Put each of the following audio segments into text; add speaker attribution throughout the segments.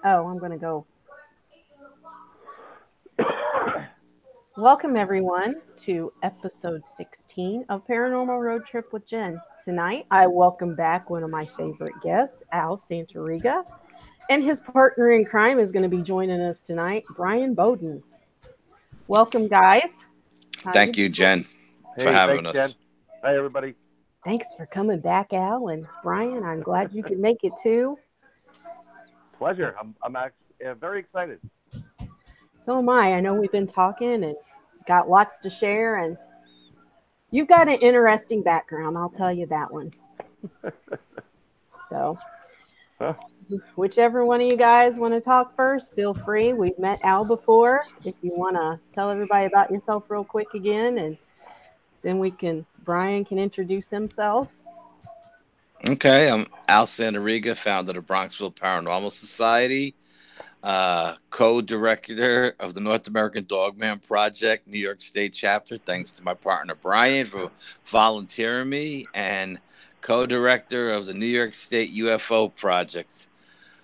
Speaker 1: Oh, I'm going to go. Welcome, everyone, to episode 16 of Paranormal Road Trip with Jen. Tonight, I welcome back one of my favorite guests, Al Santariga, and his partner in crime is going to be joining us tonight, Bryan Bowden. Welcome, guys. How you
Speaker 2: Thank you,
Speaker 1: doing?
Speaker 2: Jen, for
Speaker 3: Hey,
Speaker 2: having
Speaker 3: thanks,
Speaker 2: us.
Speaker 3: Jen. Hi, everybody.
Speaker 1: Thanks for coming back, Al, and Bryan. I'm glad you could make it too.
Speaker 3: Pleasure. I'm actually very excited.
Speaker 1: So am I. I know we've been talking and got lots to share, and you've got an interesting background. I'll tell you that one. So,
Speaker 3: Huh?
Speaker 1: whichever one of you guys want to talk first, feel free. We've met Al before. If you want to tell everybody about yourself real quick again, and then Bryan can introduce himself.
Speaker 2: Okay, I'm Al Santariga, founder of the Bronxville Paranormal Society, co-director of the North American Dogman Project, New York State chapter. Thanks to my partner Brian for volunteering me, and co-director of the New York State UFO Project.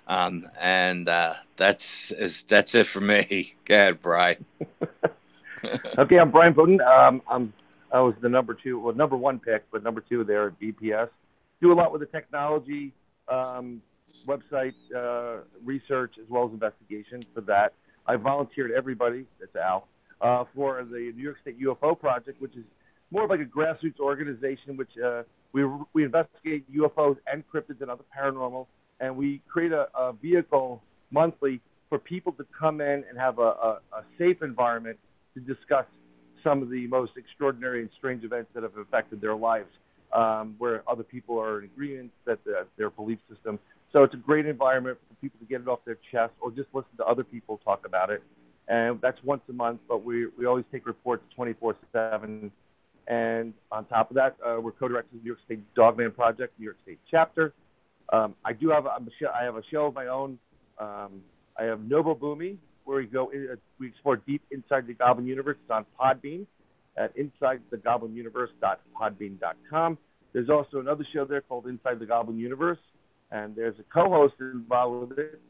Speaker 2: And that's it for me. Go ahead, Brian.
Speaker 3: Okay, I'm Bryan Bowden. I was the number one pick, but number two there at BPS. Do a lot with the technology, website research, as well as investigation for that. I volunteered everybody, that's Al, for the New York State UFO Project, which is more of like a grassroots organization, which we investigate UFOs and cryptids and other paranormal, and we create a vehicle monthly for people to come in and have a safe environment to discuss some of the most extraordinary and strange events that have affected their lives, where other people are in agreement that their belief system. So it's a great environment for people to get it off their chest or just listen to other people talk about it. And that's once a month, but we always take reports 24/7. And on top of that, we're co-directors of the New York State Dogman Project, New York State chapter. I have a show of my own. I have Novo Boomy, where we explore deep inside the Goblin universe. It's on Podbean at insidethegoblinuniverse.podbean.com. There's also another show there called Inside the Goblin Universe, and there's a co-host involved with it,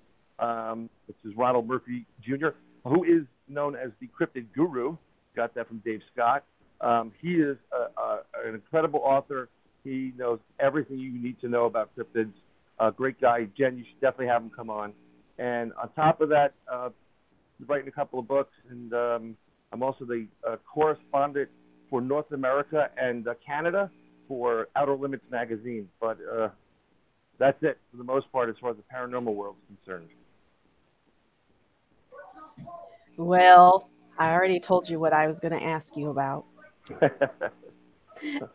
Speaker 3: which is Ronald Murphy Jr., who is known as the Cryptid Guru. Got that from Dave Scott. He is an incredible author. He knows everything you need to know about cryptids. Great guy. Jen, you should definitely have him come on. And on top of that, writing a couple of books, and I'm also the correspondent for North America and Canada for Outer Limits magazine. But that's it for the most part as far as the paranormal world is concerned.
Speaker 1: Well, I already told you what I was going to ask you about.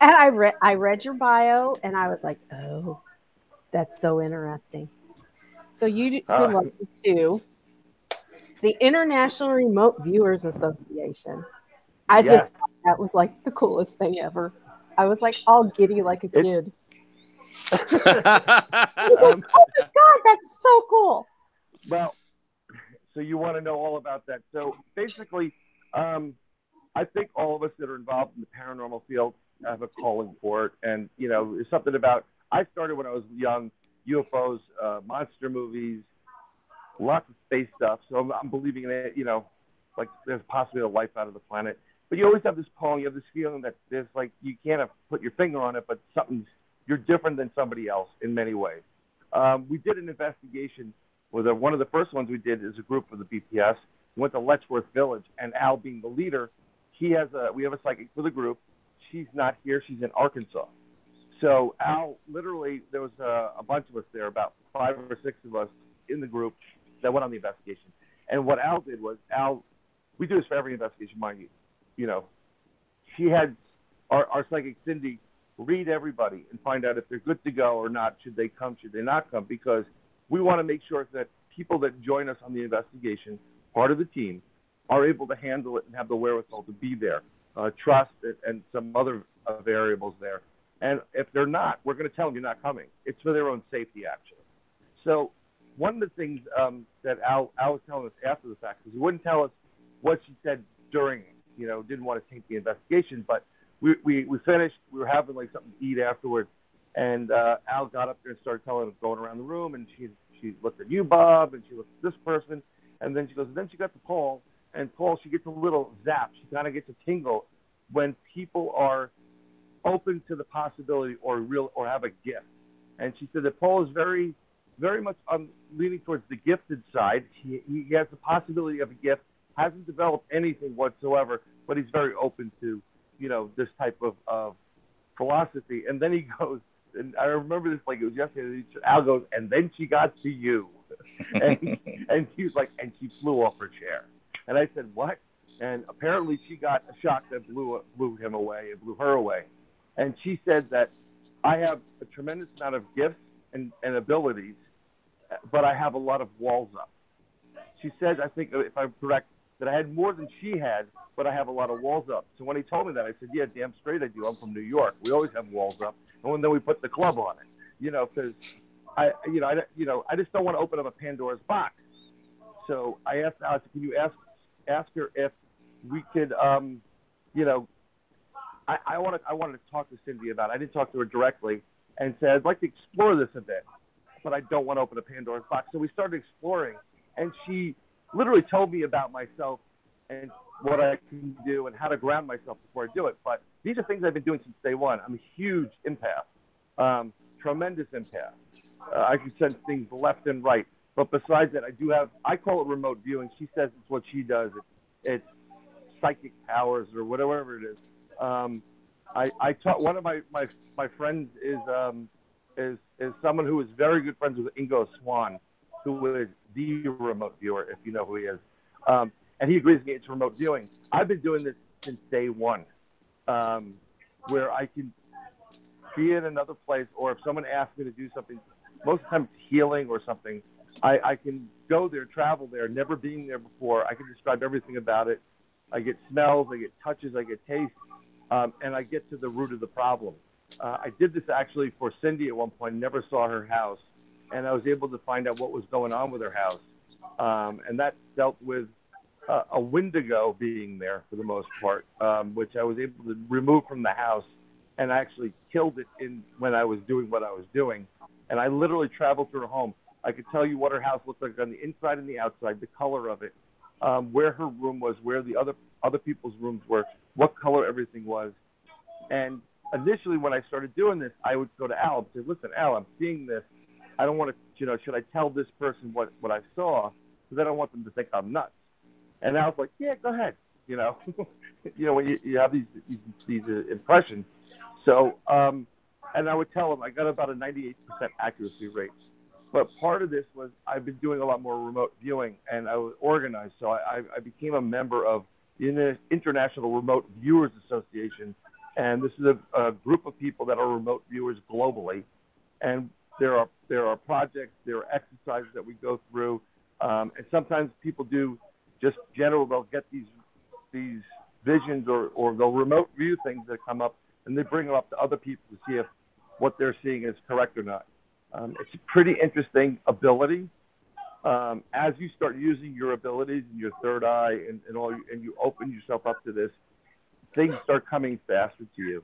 Speaker 1: And I read your bio and I was like, "Oh, that's so interesting." So you belong to the International Remote Viewers Association. I just
Speaker 3: Yes.
Speaker 1: thought that was like the coolest thing ever. I was like all giddy like a
Speaker 3: It,
Speaker 1: kid.
Speaker 3: um,
Speaker 1: Oh my god, that's so cool.
Speaker 3: well, so you want to know all about that. So basically, I think all of us that are involved in the paranormal field have a calling for it. And, it's something about, I started when I was young, UFOs, monster movies, lots of space stuff. So I'm believing in it, like there's possibly a life out of the planet. But you always have this calling, you have this feeling that there's like, you can't have put your finger on it, but you're different than somebody else in many ways. We did an investigation with one of the first ones we did as a group for the BPS. We went to Letchworth Village, and Al being the leader, we have a psychic for the group. She's not here. She's in Arkansas. So Al, literally, there was a bunch of us there, about 5 or 6 of us in the group that went on the investigation. And what Al did was, we do this for every investigation, mind you. She had our psychic Cindy read everybody and find out if they're good to go or not. Should they come? Should they not come? Because we want to make sure that people that join us on the investigation, part of the team, are able to handle it and have the wherewithal to be there, trust and some other variables there. And if they're not, we're going to tell them you're not coming. It's for their own safety, actually. So one of the things that Al was telling us after the fact is he wouldn't tell us what she said during it. Didn't want to taint the investigation, but we finished. We were having like something to eat afterwards, and Al got up there and started going around the room, and she looked at you, Bob, and she looked at this person, and then she goes, and then she got to Paul, and Paul, she gets a little zap. She kind of gets a tingle when people are open to the possibility or have a gift. And she said that Paul is very, very much leaning towards the gifted side. He has the possibility of a gift, hasn't developed anything whatsoever, but he's very open to, this type of philosophy. And then he goes, and I remember this like it was yesterday. Al goes, and then she got to you, and he was like, and she flew off her chair. And I said, what? And apparently she got a shock that blew him away. It blew her away. And she said that I have a tremendous amount of gifts and abilities, but I have a lot of walls up. She said, I think if I'm correct, that I had more than she had, but I have a lot of walls up. So when he told me that, I said, yeah, damn straight I do. I'm from New York. We always have walls up. And then we put the club on it, because I just don't want to open up a Pandora's box. So I asked Alex, can you ask her if we could, I wanted to talk to Cindy about it. I didn't talk to her directly and said, I'd like to explore this a bit, but I don't want to open a Pandora's box. So we started exploring, and she literally told me about myself and what I can do and how to ground myself before I do it. But these are things I've been doing since day one. I'm a huge empath, tremendous empath. I can sense things left and right. But besides that, I call it remote viewing. She says it's what she does. It's psychic powers or whatever it is. I taught one of my friends is someone who is very good friends with Ingo Swan, who is the remote viewer, if you know who he is. And he agrees with me, it's remote viewing. I've been doing this since day one, where I can be in another place, or if someone asks me to do something, most of the time it's healing or something, I can go there, travel there, never being there before. I can describe everything about it. I get smells, I get touches, I get tastes, and I get to the root of the problem. I did this actually for Cindy at one point, never saw her house, and I was able to find out what was going on with her house. And that dealt with a Wendigo being there for the most part, which I was able to remove from the house and actually killed it when I was doing what I was doing. And I literally traveled through her home. I could tell you what her house looked like on the inside and the outside, the color of it, where her room was, where the other people's rooms were, what color everything was. And initially when I started doing this, I would go to Al and say, listen, Al, I'm seeing this. I don't want to, should I tell this person what I saw? Because I don't want them to think I'm nuts. And Al's like, yeah, go ahead. When you have these impressions. So, and I would tell him I got about a 98% accuracy rate. But part of this was I've been doing a lot more remote viewing, and I was organized. So I became a member of the International Remote Viewers Association. And this is a group of people that are remote viewers globally. And there are projects, there are exercises that we go through. And sometimes people do just general, they'll get these visions or they'll remote view things that come up, and they bring them up to other people to see if what they're seeing is correct or not. It's a pretty interesting ability. As you start using your abilities and your third eye and you open yourself up to this, things start coming faster to you.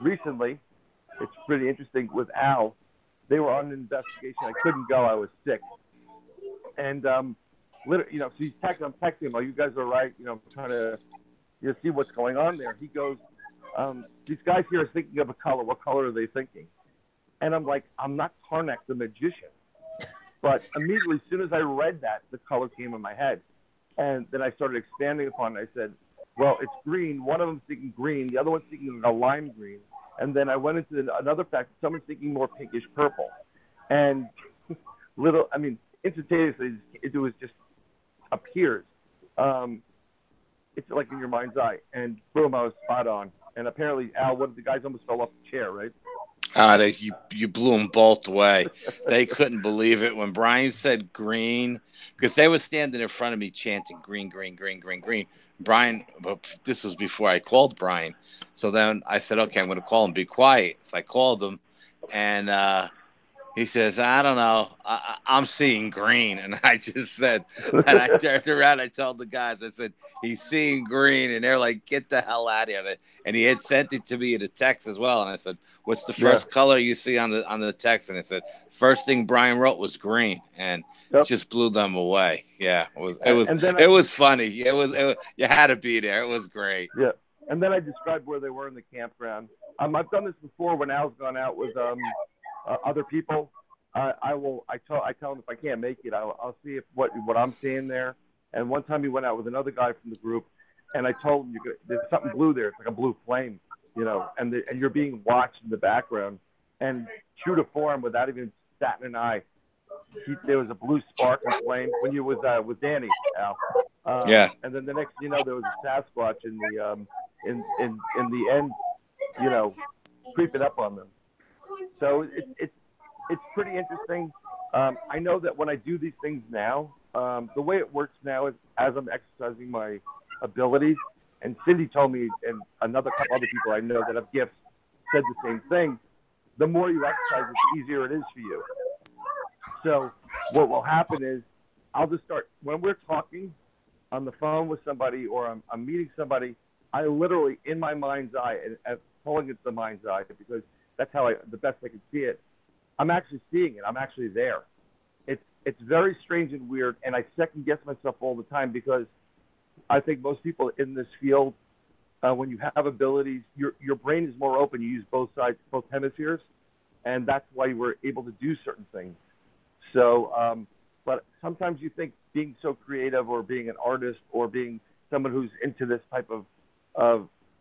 Speaker 3: Recently, it's pretty interesting with Al. They were on an investigation. I couldn't go. I was sick. And, so I'm texting him, are you guys all right? I'm trying to see what's going on there. He goes, these guys here are thinking of a color. What color are they thinking? And I'm like, I'm not Karnak the magician. But immediately, as soon as I read that, the color came in my head. And then I started expanding upon it. I said, well, it's green. One of them's thinking green. The other one's thinking a lime green. And then I went into another fact. Someone's thinking more pinkish purple. And instantaneously, it was just appears. It's like in your mind's eye. And boom, I was spot on. And apparently, Al, one of the guys almost fell off the chair, right?
Speaker 2: You blew them both away. They couldn't believe it when Bryan said green, because they were standing in front of me chanting green, green, green, green, green. Bryan, but this was before I called Bryan. So then I said, okay, I'm going to call him, be quiet. So I called him, and He says, I don't know. I'm seeing green. And I just said, and I turned around. I told the guys, I said, he's seeing green. And they're like, get the hell out of here. And he had sent it to me in a text as well. And I said, what's the first color you see on the text? And it said, first thing Brian wrote was green. And it just blew them away. Yeah, it was funny. You had to be there. It was great.
Speaker 3: Yeah. And then I described where they were in the campground. I've done this before when Al's gone out with other people. I tell him if I can't make it, I'll see if what I'm seeing there. And one time he went out with another guy from the group, and I told him there's something blue there. It's like a blue flame, and you're being watched in the background. And true to form, without even batting an eye, there was a blue spark and flame when you was with Danny, Al. And then the next, there was a Sasquatch in the end, creeping up on them. So it's pretty interesting. I know that when I do these things now, the way it works now is as I'm exercising my abilities, and Cindy told me, and another couple other people I know that have gifts said the same thing. The more you exercise, the easier it is for you. So what will happen is I'll just start, when we're talking on the phone with somebody or I'm meeting somebody, I literally, in my mind's eye, and pulling it to the mind's eye, because that's how the best I can see it, I'm actually seeing it. I'm actually there. It's very strange and weird, and I second guess myself all the time, because I think most people in this field, when you have abilities, your brain is more open. You use both sides, both hemispheres, and that's why you were able to do certain things. So, but sometimes you think being so creative, or being an artist, or being someone who's into this type of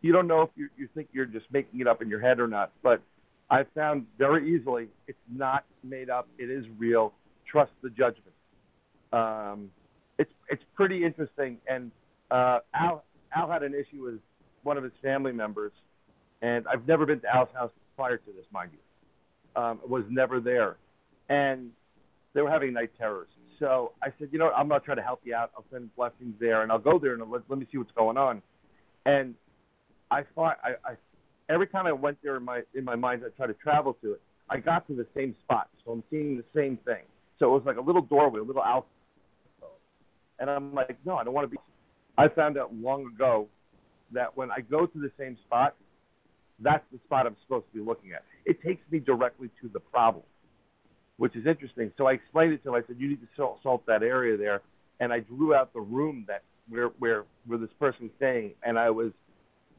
Speaker 3: you don't know if you think you're just making it up in your head or not. But I found very easily it's not made up. It is real. Trust the judgment. It's pretty interesting. And Al had an issue with one of his family members, and I've never been to Al's house prior to this, mind you. Was never there, and they were having night terrors. So I said, I'm going to try to help you out. I'll send blessings there, and I'll go there, and let me see what's going on. And I thought, every time I went there in my mind, I tried to travel to it. I got to the same spot, so I'm seeing the same thing. So it was like a little doorway, a little alcove. And I'm like, no, I don't want to be. I found out long ago that when I go to the same spot, that's the spot I'm supposed to be looking at. It takes me directly to the problem, which is interesting. So I explained it to him. I said, you need to salt that area there. And I drew out the room where this person was staying, and I was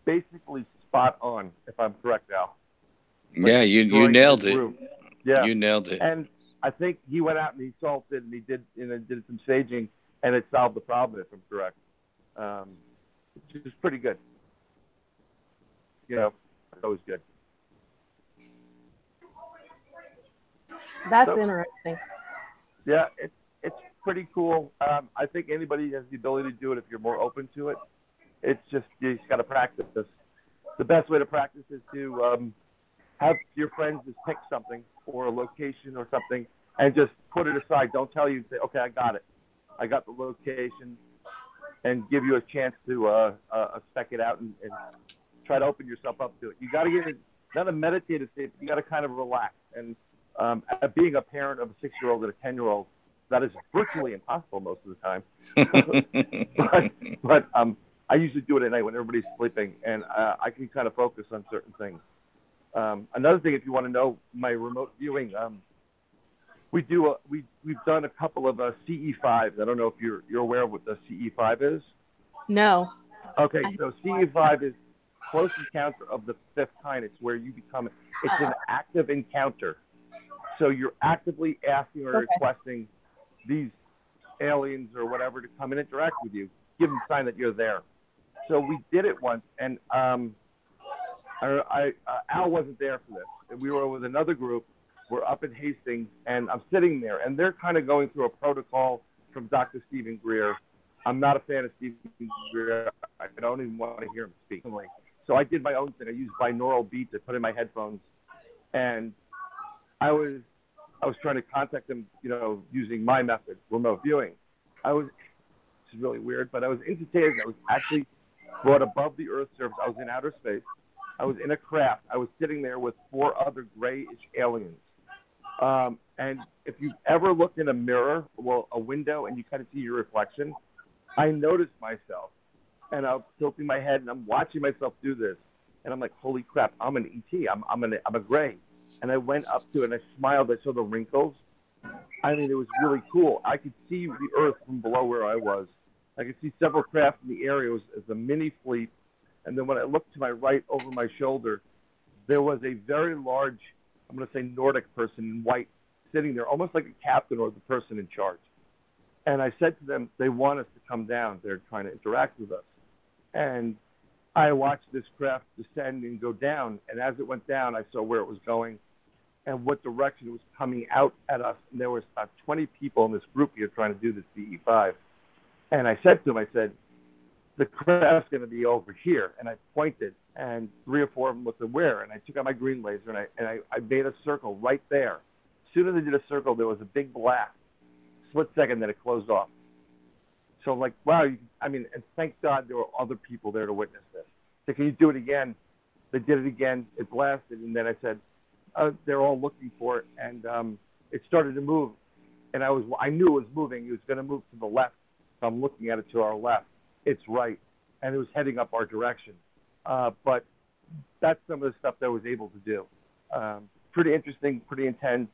Speaker 3: basically spot on, if I'm correct, Al.
Speaker 2: Yeah, you nailed it.
Speaker 3: Yeah,
Speaker 2: you nailed it.
Speaker 3: And I think he went out and he salted and he did some staging, and it solved the problem, if I'm correct. Which is pretty good. It's always good.
Speaker 1: That's interesting.
Speaker 3: Yeah, it's pretty cool. I think anybody has the ability to do it if you're more open to it. It's just, you just got to practice this. The best way to practice is to have your friends just pick something or a location or something and just put it aside. Don't tell you, say, okay, I got it. I got the location, and give you a chance to spec it out and try to open yourself up to it. You got to get in, not a meditative state, but you got to kind of relax. And being a parent of a 6-year-old and a 10-year-old, that is virtually impossible most of the time. but I usually do it at night when everybody's sleeping, and I can kind of focus on certain things. Another thing, if you want to know my remote viewing, we've done a couple of CE5s. I don't know if you're aware of what the CE5 is.
Speaker 1: No.
Speaker 3: Okay, so CE5 is close encounter of the fifth kind. It's where you become. It's an active encounter. So you're actively asking or requesting these aliens or whatever to come and interact with you. Give them a sign that you're there. So we did it once, and Al wasn't there for this. And we were with another group. We're up in Hastings, and I'm sitting there, and they're kind of going through a protocol from Dr. Stephen Greer. I'm not a fan of Stephen Greer. I don't even want to hear him speak. So I did my own thing. I used binaural beats. I put in my headphones, and I was trying to contact them, using my method, remote viewing. This is really weird, but I was instantaneous. I was actually brought above the Earth's surface. I was in outer space. I was in a craft. I was sitting there with 4 other grayish aliens. And if you've ever looked in a mirror, well, a window, and you kind of see your reflection, I noticed myself, and I'm tilting my head, and I'm watching myself do this, and I'm like, holy crap, I'm an ET. I'm a gray. And I went up to it, and I smiled. I saw the wrinkles. I mean, it was really cool. I could see the Earth from below where I was. I could see several craft in the area. It was a mini fleet. And then when I looked to my right over my shoulder, there was a very large, I'm going to say Nordic person in white sitting there, almost like a captain or the person in charge. And I said to them, they want us to come down. They're trying to interact with us. And I watched this craft descend and go down. And as it went down, I saw where it was going and what direction it was coming out at us. And there was about 20 people in this group here trying to do this BE5. And I said to them, I said, the craft's going to be over here. And I pointed, and 3 or 4 of them looked at where. And I took out my green laser, and I made a circle right there. As soon as I did a circle, there was a big blast. Split second, then it closed off. So I'm like, wow, and thank God there were other people there to witness this. So can you do it again? They did it again. It blasted, and then I said, they're all looking for it, and it started to move. And I knew it was moving. It was going to move to the left. So I'm looking at it to our left. It's right, and it was heading up our direction. But that's some of the stuff that I was able to do. Pretty interesting, pretty intense.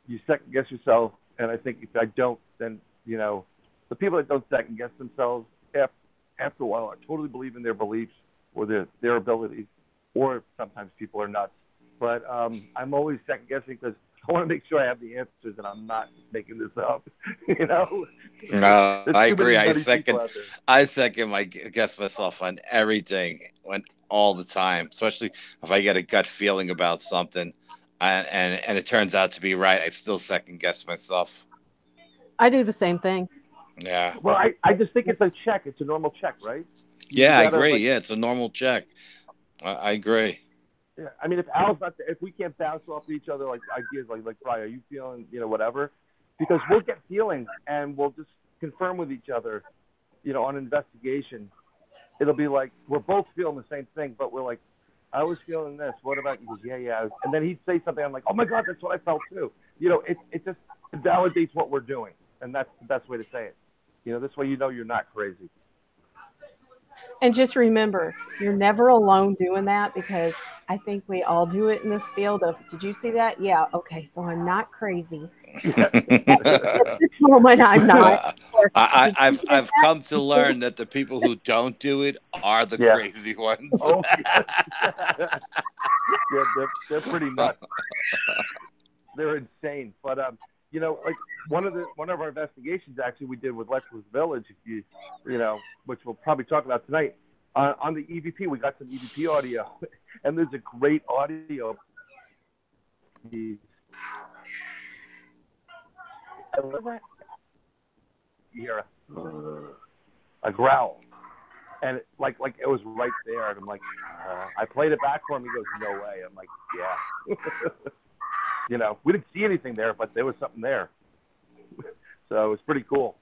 Speaker 3: You second guess yourself, and I think if I don't, then the people that don't second guess themselves after a while are totally believe in their beliefs or their abilities, or sometimes people are nuts. But I'm always second guessing because I want to make sure I have the answers and I'm not making this up.
Speaker 2: No, I agree. I guess myself on everything, all the time, especially if I get a gut feeling about something, and it turns out to be right. I still second guess myself.
Speaker 1: I do the same thing.
Speaker 2: Yeah.
Speaker 3: Well, I just think it's a check. It's a normal check, right?
Speaker 2: Yeah, I agree. Yeah, it's a normal check. I agree.
Speaker 3: Yeah, I mean, if Al's not there, if we can't bounce off each other like ideas, like Brian, are you feeling, whatever? Because we'll get feelings and we'll just confirm with each other, on investigation. It'll be like we're both feeling the same thing, but we're like, I was feeling this. What about you? He goes, yeah. And then he'd say something. I'm like, oh my God, that's what I felt too. It just validates what we're doing, and that's the best way to say it. This way you're not crazy.
Speaker 1: And just remember, you're never alone doing that, because I think we all do it in this field of, did you see that? Yeah. Okay. So I'm not crazy. At this moment, I'm not.
Speaker 2: I've come to learn that the people who don't do it are the crazy ones.
Speaker 3: Oh, yes. Yeah, they're pretty nuts. They're insane. But like one of our investigations actually we did with Letchworth Village, which we'll probably talk about tonight. On the EVP, we got some EVP audio, and there's a great audio. You hear a growl, and it was right there, and I'm like, I played it back for him. He goes, no way. I'm like, yeah. We didn't see anything there, but there was something there. So it was pretty cool.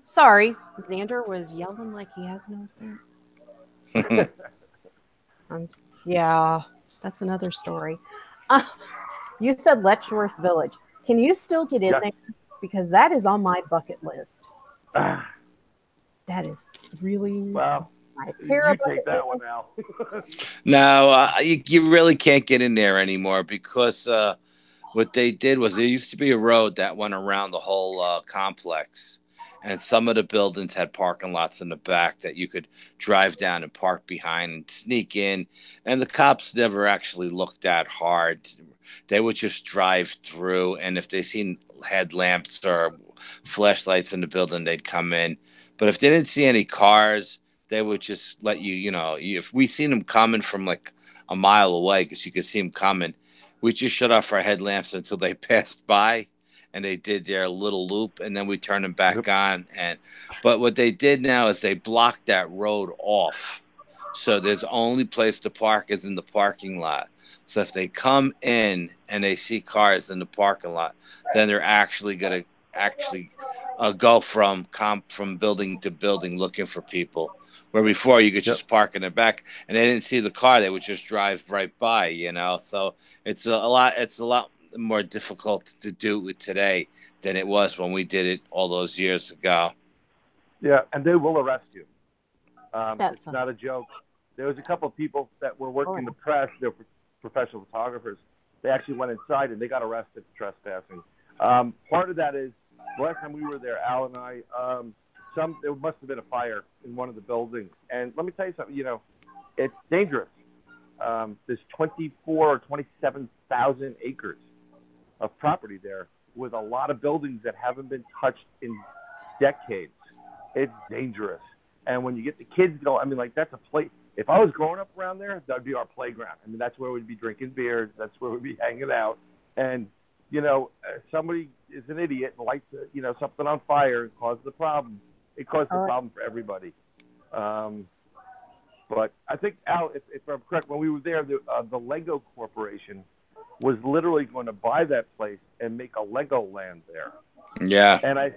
Speaker 1: Sorry, Xander was yelling like he has no sense. Yeah, that's another story. You said Letchworth Village. Can you still get in there? Because that is on my bucket list. That is really
Speaker 3: well. You take that one out.
Speaker 2: No, you really can't get in there anymore because what they did was there used to be a road that went around the whole complex, and some of the buildings had parking lots in the back that you could drive down and park behind and sneak in, and the cops never actually looked that hard. They would just drive through, and if they seen headlamps or flashlights in the building, they'd come in. But if they didn't see any cars, they would just let you, if we seen them coming from like a mile away, because you could see them coming, we just shut off our headlamps until they passed by and they did their little loop, and then we turned them back on. But what they did now is they blocked that road off. So there's only place to park is in the parking lot. So if they come in and they see cars in the parking lot, then they're actually going to go from building to building looking for people. Where before you could just park in the back and they didn't see the car, they would just drive right by, you know. So it's a lot more difficult to do it today than it was when we did it all those years ago.
Speaker 3: Yeah, and they will arrest you. It's
Speaker 1: a-
Speaker 3: not a joke. There was a couple of people that were working the press. They're professional photographers. They actually went inside and they got arrested for trespassing. Part of that is last time we were there, Al and I, there must have been a fire in one of the buildings. And let me tell you something. You know, it's dangerous. There's 24 or 27,000 acres of property there with a lot of buildings that haven't been touched in decades. It's dangerous. And when you get the kids going, I mean, like, that's a place. If I was growing up around there, that would be our playground. I mean, that's where we'd be drinking beers. That's where we'd be hanging out. And, you know, somebody is an idiot and lights, something on fire and causes a problem. It causes a problem for everybody. But I think, Al, if I'm correct, when we were there, the Lego Corporation was literally going to buy that place and make a Lego land there.
Speaker 2: Yeah.
Speaker 3: And I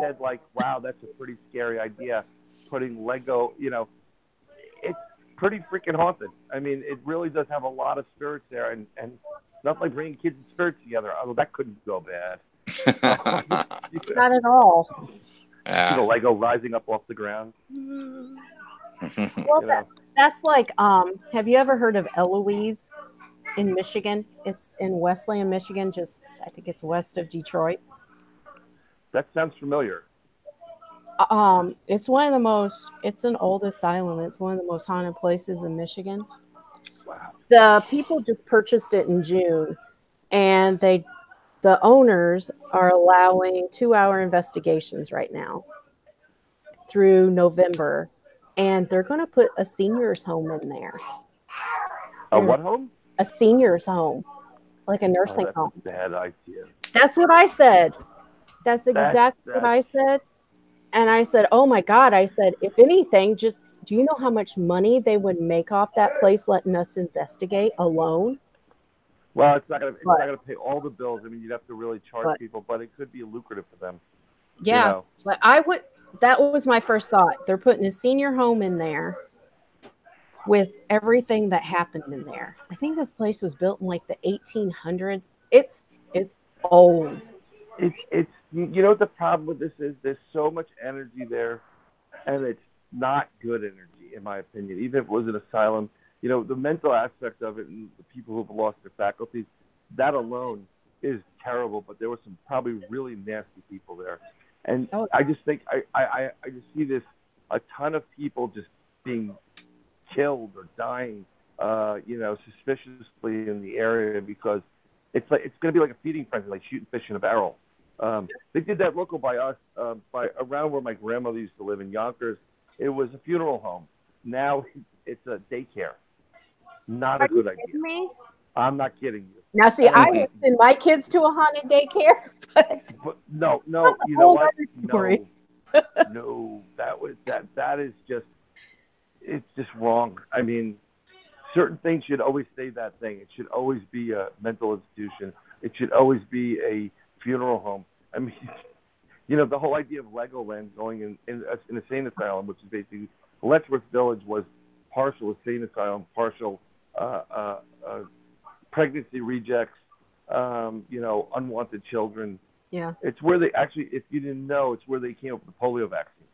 Speaker 3: said, like, wow, that's a pretty scary idea, putting Lego, it's pretty freaking haunted. I mean, it really does have a lot of spirits there, and not like bringing kids and spirits together. Although that couldn't go bad.
Speaker 1: Not at all.
Speaker 3: See the Lego rising up off the ground.
Speaker 1: Well, that's like, have you ever heard of Eloise in Michigan? It's in Wesleyan, Michigan, I think it's west of Detroit.
Speaker 3: That sounds familiar.
Speaker 1: It's an old asylum. It's one of the most haunted places in Michigan.
Speaker 3: Wow.
Speaker 1: The people just purchased it in June, and the owners are allowing 2-hour investigations right now through November, and they're going to put a seniors home in there.
Speaker 3: A what home?
Speaker 1: A seniors home, like a nursing home.
Speaker 3: That's a bad idea.
Speaker 1: That's what I said. That's exactly what I said. And I said, oh my God, I said, if anything, do you know how much money they would make off that place letting us investigate alone?
Speaker 3: Well, it's not gonna pay all the bills. I mean, you'd have to really charge people, but it could be lucrative for them.
Speaker 1: Yeah. But that was my first thought. They're putting a senior home in there with everything that happened in there. I think this place was built in like the 1800s. It's old.
Speaker 3: It's what the problem with this is? There's so much energy there, and it's not good energy, in my opinion. Even if it was an asylum, the mental aspect of it and the people who've lost their faculties, that alone is terrible. But there were some probably really nasty people there, and I just think I just see a ton of people just being killed or dying, suspiciously in the area because it's going to be like a feeding frenzy, like shooting fish in a barrel. They did that local by us, by around where my grandmother used to live in Yonkers. It was a funeral home. Now it's a daycare. Not a good idea.
Speaker 1: Me?
Speaker 3: I'm not kidding you.
Speaker 1: Now, see, I would send my kids to a haunted daycare, but
Speaker 3: no, you know what? No, that is just, it's just wrong. I mean, certain things should always stay that thing. It should always be a mental institution. It should always be a funeral home. I mean, the whole idea of Legoland going in an insane asylum, which is basically Letchworth Village was partial insane asylum, partial pregnancy rejects, unwanted children.
Speaker 1: Yeah.
Speaker 3: It's where they actually, if you didn't know, it's where they came up with the polio vaccine.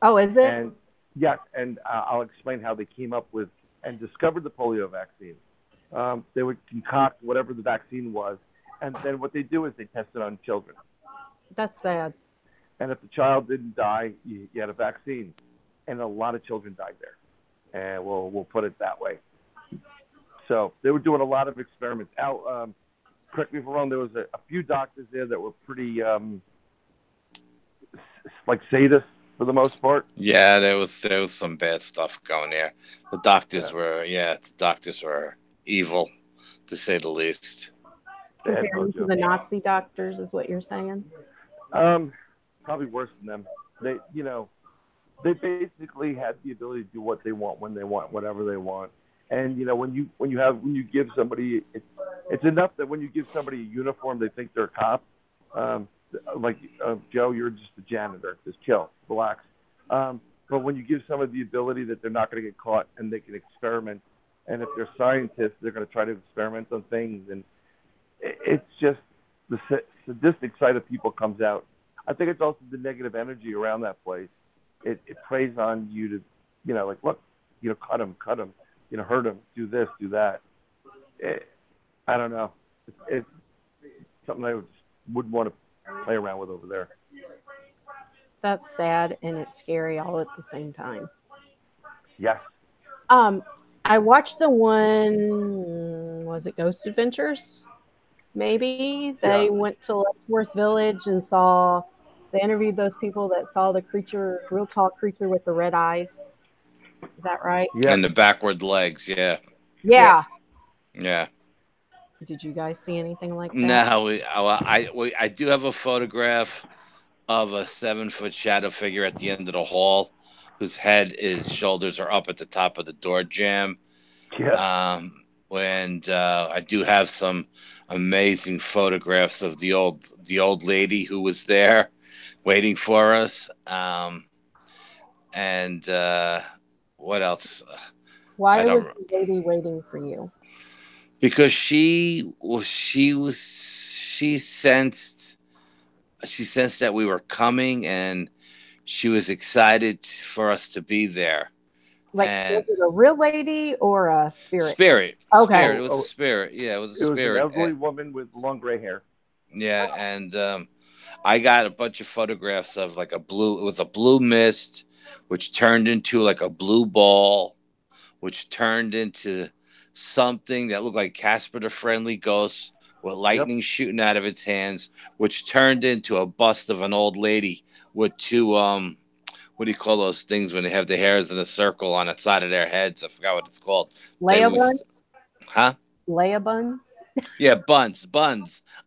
Speaker 1: Oh, is it?
Speaker 3: And yes, and I'll explain how they came up with and discovered the polio vaccine. They would concoct whatever the vaccine was, and then what they do is they test it on children.
Speaker 1: That's sad.
Speaker 3: And if the child didn't die, you had a vaccine. And a lot of children died there. And we'll put it that way. So they were doing a lot of experiments. Al, correct me if I'm wrong, there was a few doctors there that were pretty, like sadists for the most part.
Speaker 2: Yeah, there was some bad stuff going there. The doctors were evil, to say the least.
Speaker 1: Comparing to the Nazi doctors is what you're saying?
Speaker 3: Probably worse than them. They basically had the ability to do what they want, when they want, whatever they want. And when you give somebody, it's enough that when you give somebody a uniform, they think they're a cop. Joe, you're just a janitor. Just chill, relax. But when you give someone the ability that they're not going to get caught and they can experiment, and if they're scientists, they're going to try to experiment on things, and it's just the sadistic side of people comes out. I think it's also the negative energy around that place. It preys on you to, like, look, cut him, hurt him, do this, do that. I don't know. It's something I wouldn't want to play around with over there.
Speaker 1: That's sad and it's scary all at the same time.
Speaker 3: Yes.
Speaker 1: I watched the one, was it Ghost Adventures? Maybe they went to Letchworth Village and they interviewed those people that saw the creature, real tall creature with the red eyes. Is that right?
Speaker 3: Yeah.
Speaker 2: And the backward legs, yeah.
Speaker 1: Yeah.
Speaker 2: Yeah.
Speaker 1: Did you guys see anything like that?
Speaker 2: No, I do have a photograph of a 7-foot shadow figure at the end of the hall, whose shoulders are up at the top of the door jamb.
Speaker 3: Yeah.
Speaker 2: And I do have some amazing photographs of the old lady who was there waiting for us. And what else?
Speaker 1: Why was the lady waiting for you?
Speaker 2: Because she sensed that we were coming, and she was excited for us to be there.
Speaker 1: Like, was it a real lady or a spirit?
Speaker 2: Spirit.
Speaker 1: Okay.
Speaker 2: Spirit. It was a spirit. Yeah, it was a spirit.
Speaker 3: It was an elderly woman with long gray hair.
Speaker 2: Yeah, and I got a bunch of photographs of like it was a blue mist, which turned into like a blue ball, which turned into something that looked like Casper the Friendly Ghost with lightning shooting out of its hands, which turned into a bust of an old lady with two what do you call those things when they have the hairs in a circle on the side of their heads? I forgot what it's called.
Speaker 1: Leia buns?
Speaker 2: Huh?
Speaker 1: Leia buns?
Speaker 2: Yeah, buns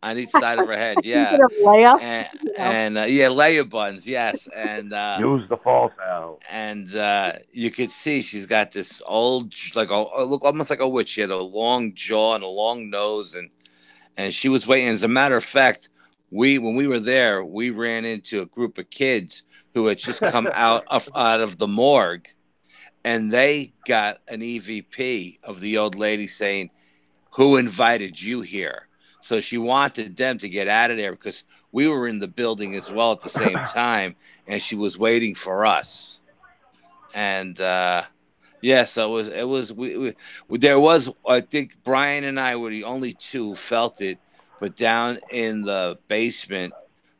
Speaker 2: on each side of her head. Yeah,
Speaker 1: Leia?
Speaker 2: and Leia buns. Yes, and
Speaker 3: use the false out.
Speaker 2: And you could see she's got this old, look almost like a witch. She had a long jaw and a long nose, and she was waiting. As a matter of fact, when we were there, we ran into a group of kids who had just come out of the morgue, and they got an EVP of the old lady saying, "Who invited you here?" So she wanted them to get out of there because we were in the building as well at the same time, and she was waiting for us. And so it was there was, I think Brian and I were the only two who felt it, but down in the basement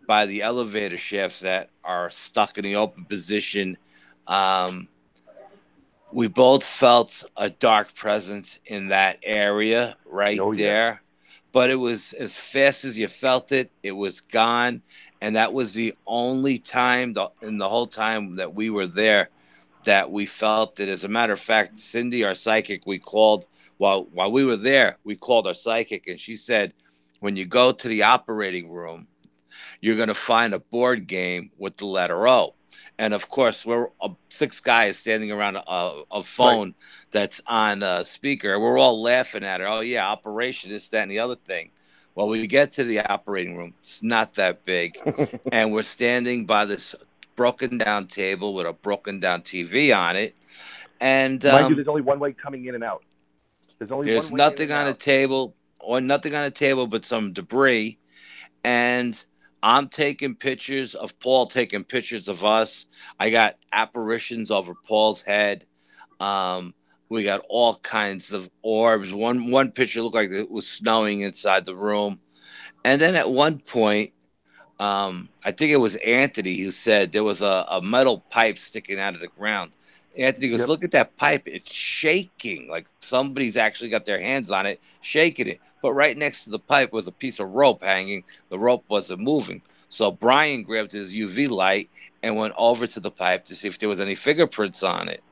Speaker 2: by the elevator shafts that are stuck in the open position, we both felt a dark presence in that area right there. But it was as fast as you felt it, it was gone. And that was the only time in the whole time that we were there that we felt it. As a matter of fact, Cindy, our psychic, we called while we were there, we called our psychic, and she said, when you go to the operating room, you're going to find a board game with the letter O. And of course, we're 6 guys standing around a phone that's on a speaker. We're all laughing at her. Oh, yeah, operation, this, that, and the other thing. Well, we get to the operating room. It's not that big. And we're standing by this broken down table with a broken down TV on it. And
Speaker 3: mind you, there's only one way coming in and out.
Speaker 2: There's nothing on the table, or nothing on the table but some debris. And I'm taking pictures of Paul, taking pictures of us. I got apparitions over Paul's head. We got all kinds of orbs. One picture looked like it was snowing inside the room. And then at one point, I think it was Anthony who said there was a metal pipe sticking out of the ground. Anthony goes, look at that pipe. It's shaking. Like somebody's actually got their hands on it, shaking it. But right next to the pipe was a piece of rope hanging. The rope wasn't moving. So Brian grabbed his UV light and went over to the pipe to see if there was any fingerprints on it.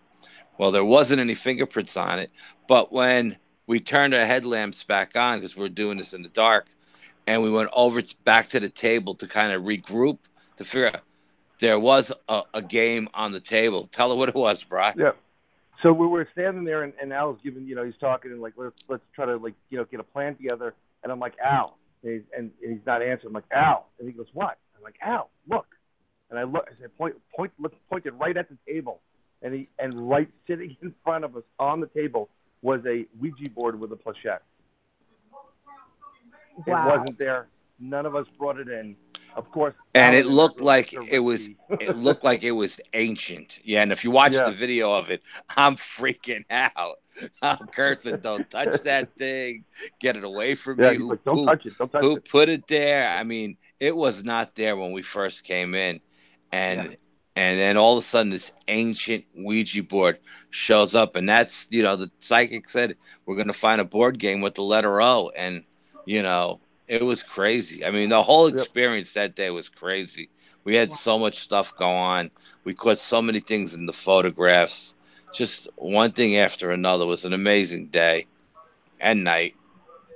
Speaker 2: Well, there wasn't any fingerprints on it. But when we turned our headlamps back on, because we were doing this in the dark, and we went back to the table to kind of regroup to figure out, there was a game on the table. Tell her what it was, Brian.
Speaker 3: Yeah. So we were standing there, and Al's giving, he's talking, and like, let's try to, like, get a plan together. And I'm like, Al, and he's not answering. I'm like, Al, and he goes, what? I'm like, Al, look. And I said, pointed right at the table, and right sitting in front of us on the table was a Ouija board with a planchette.
Speaker 1: Wow.
Speaker 3: It wasn't there. None of us brought it in. Of course,
Speaker 2: And
Speaker 3: Alan
Speaker 2: it looked like
Speaker 3: it was
Speaker 2: it looked like it was ancient. Yeah, and if you watch the video of it, I'm freaking out. I'm cursing, don't touch that thing. Get it away from me.
Speaker 3: Like, don't touch it. Don't touch
Speaker 2: who
Speaker 3: it.
Speaker 2: put it there? I mean, it was not there when we first came in. And then all of a sudden this ancient Ouija board shows up, and that's, the psychic said we're gonna find a board game with the letter O, and it was crazy. I mean, the whole experience that day was crazy. We had so much stuff go on. We caught so many things in the photographs. Just one thing after another. It was an amazing day and night.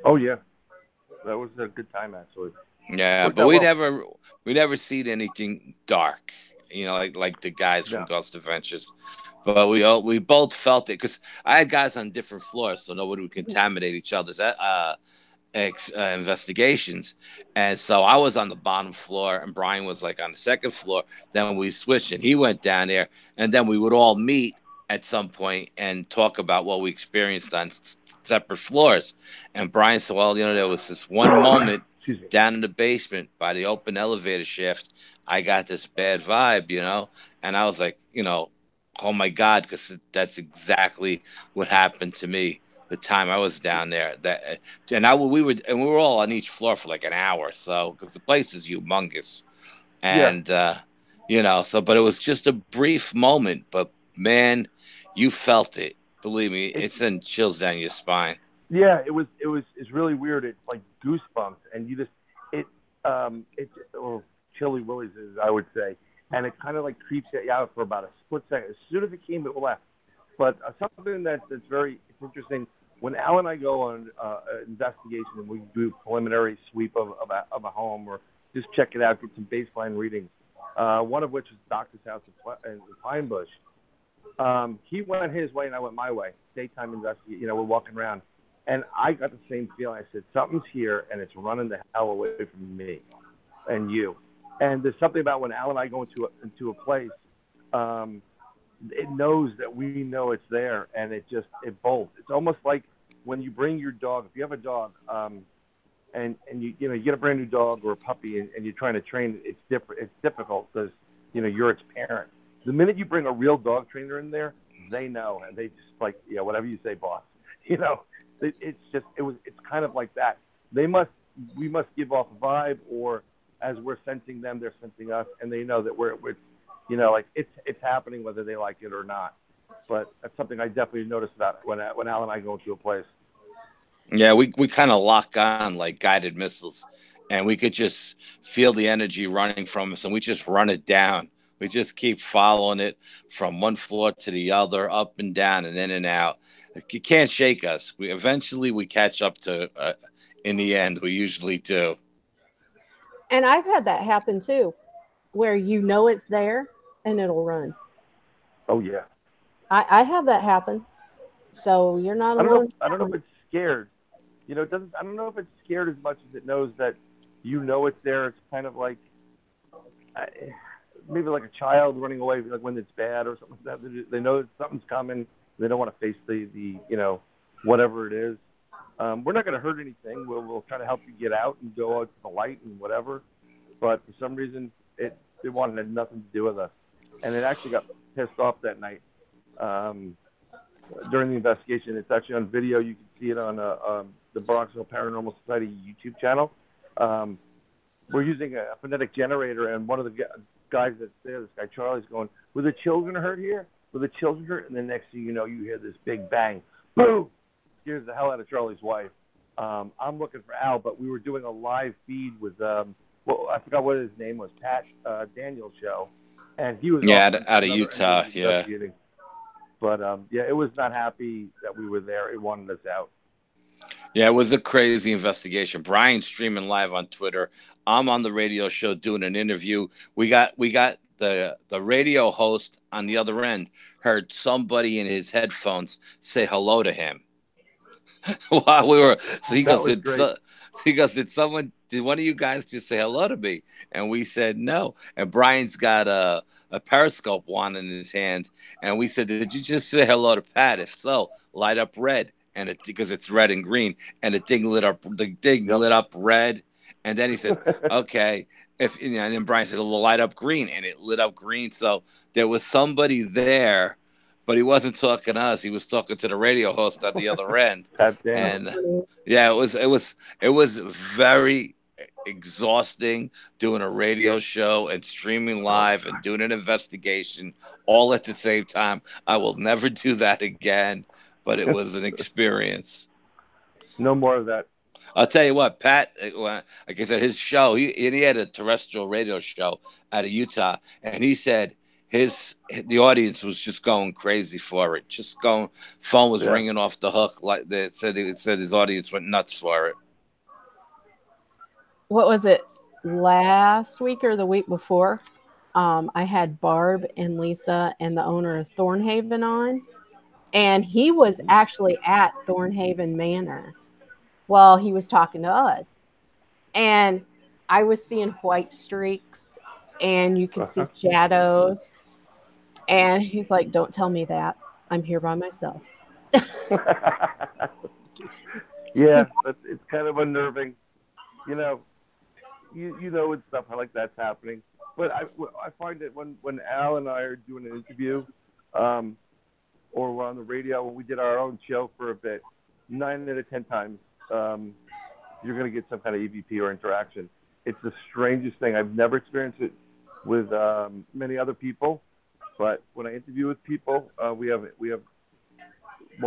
Speaker 3: Oh yeah, that was a good time actually.
Speaker 2: Yeah, but we never seen anything dark. Like the guys from Ghost Adventures. But we both felt it because I had guys on different floors, so nobody would contaminate each other's investigations. And so I was on the bottom floor and Bryan was like on the second floor. Then we switched and he went down there, and then we would all meet at some point and talk about what we experienced on separate floors. And Bryan said, well, there was this one moment down in the basement by the open elevator shaft. I got this bad vibe, and I was like, oh my God, because that's exactly what happened to me the time I was down there. We were all on each floor for like an hour, so because the place is humongous, and but it was just a brief moment. But man, you felt it. Believe me, it sent chills down your spine.
Speaker 3: Yeah, it's really weird. It's like goosebumps, and you just or chilly willies, as I would say, and it kind of like creeps you out for about a split second. As soon as it came, it left. But something that's very interesting. When Al and I go on an investigation and we do preliminary sweep of a home or just check it out, get some baseline readings, one of which is Doctor's house in Pine Bush. He went his way and I went my way. Daytime investigation, we're walking around. And I got the same feeling. I said, something's here and it's running the hell away from me and you. And there's something about when Al and I go into a place, it knows that we know it's there, and it bolts. It's almost like when you bring your dog. If you have a dog, and you get a brand new dog or a puppy, and you're trying to train it, it's difficult because you're its parent. The minute you bring a real dog trainer in there, they know, and they just like, whatever you say, boss. It's kind of like that. We must give off a vibe, or as we're sensing them, they're sensing us, and they know that we're it's happening whether they like it or not. But that's something I definitely noticed about when Al and I go into a place.
Speaker 2: Yeah, we kind of lock on like guided missiles, and we could just feel the energy running from us, and we just run it down. We just keep following it from one floor to the other, up and down and in and out. You can't shake us. We eventually catch up to in the end. We usually do.
Speaker 1: And I've had that happen too, where it's there and it'll run.
Speaker 3: Oh yeah.
Speaker 1: I have that happen. So you're not alone.
Speaker 3: I don't know if it's scared. It doesn't. I don't know if it's scared as much as it knows that it's there. It's kind of like maybe like a child running away, like when it's bad or something like that. They know that something's coming. They don't want to face the whatever it is. We're not going to hurt anything. We'll try to help you get out and go out to the light and whatever. But for some reason, it wanted nothing to do with us, and it actually got pissed off that night. During the investigation, it's actually on video. You can see it on the Bronxville Paranormal Society YouTube channel. We're using a phonetic generator, and one of the guys that's there, this guy Charlie's going, "Were the children hurt here? Were the children hurt?" And the next thing you know, you hear this big bang, boom, scares the hell out of Charlie's wife. I'm looking for Al, but we were doing a live feed with I forgot what his name was, Pat Daniel's show, and he was
Speaker 2: out of Utah, yeah.
Speaker 3: But it was not happy that we were there. It wanted us out.
Speaker 2: Yeah, it was a crazy investigation. Bryan's streaming live on Twitter. I'm on the radio show doing an interview. We got the radio host on the other end heard somebody in his headphones say hello to him while we were. So he goes, He goes, did one of you guys just say hello to me? And we said no. And Brian's got a periscope wand in his hand. And we said, did you just say hello to Pat? If so, light up red. And it, because it's red and green, and the thing
Speaker 3: Yep.
Speaker 2: lit up red. And then he said, okay. And then Brian said, it'll light up green, and it lit up green. So there was somebody there, but he wasn't talking to us. He was talking to the radio host at the other end.
Speaker 3: God damn.
Speaker 2: And yeah, it was very exhausting doing a radio show and streaming live and doing an investigation all at the same time. I will never do that again, but it was an experience.
Speaker 3: No more of that.
Speaker 2: I'll tell you what, Pat, like I said, his show, he had a terrestrial radio show out of Utah, and he said the audience was just going crazy for it. Just going, phone was ringing off the hook. Like it said his audience went nuts for it.
Speaker 1: What was it, last week or the week before? I had Barb and Lisa and the owner of Thornhaven on, and he was actually at Thornhaven Manor while he was talking to us. And I was seeing white streaks, and you could see shadows. And he's like, don't tell me that. I'm here by myself.
Speaker 3: Yeah, but it's kind of unnerving. You know, you know when stuff like that's happening. But I find that when Al and I are doing an interview, or we're on the radio, when we did our own show for a bit, 9 out of 10 times, you're going to get some kind of EVP or interaction. It's the strangest thing. I've never experienced it with many other people, but when I interview with people, we'll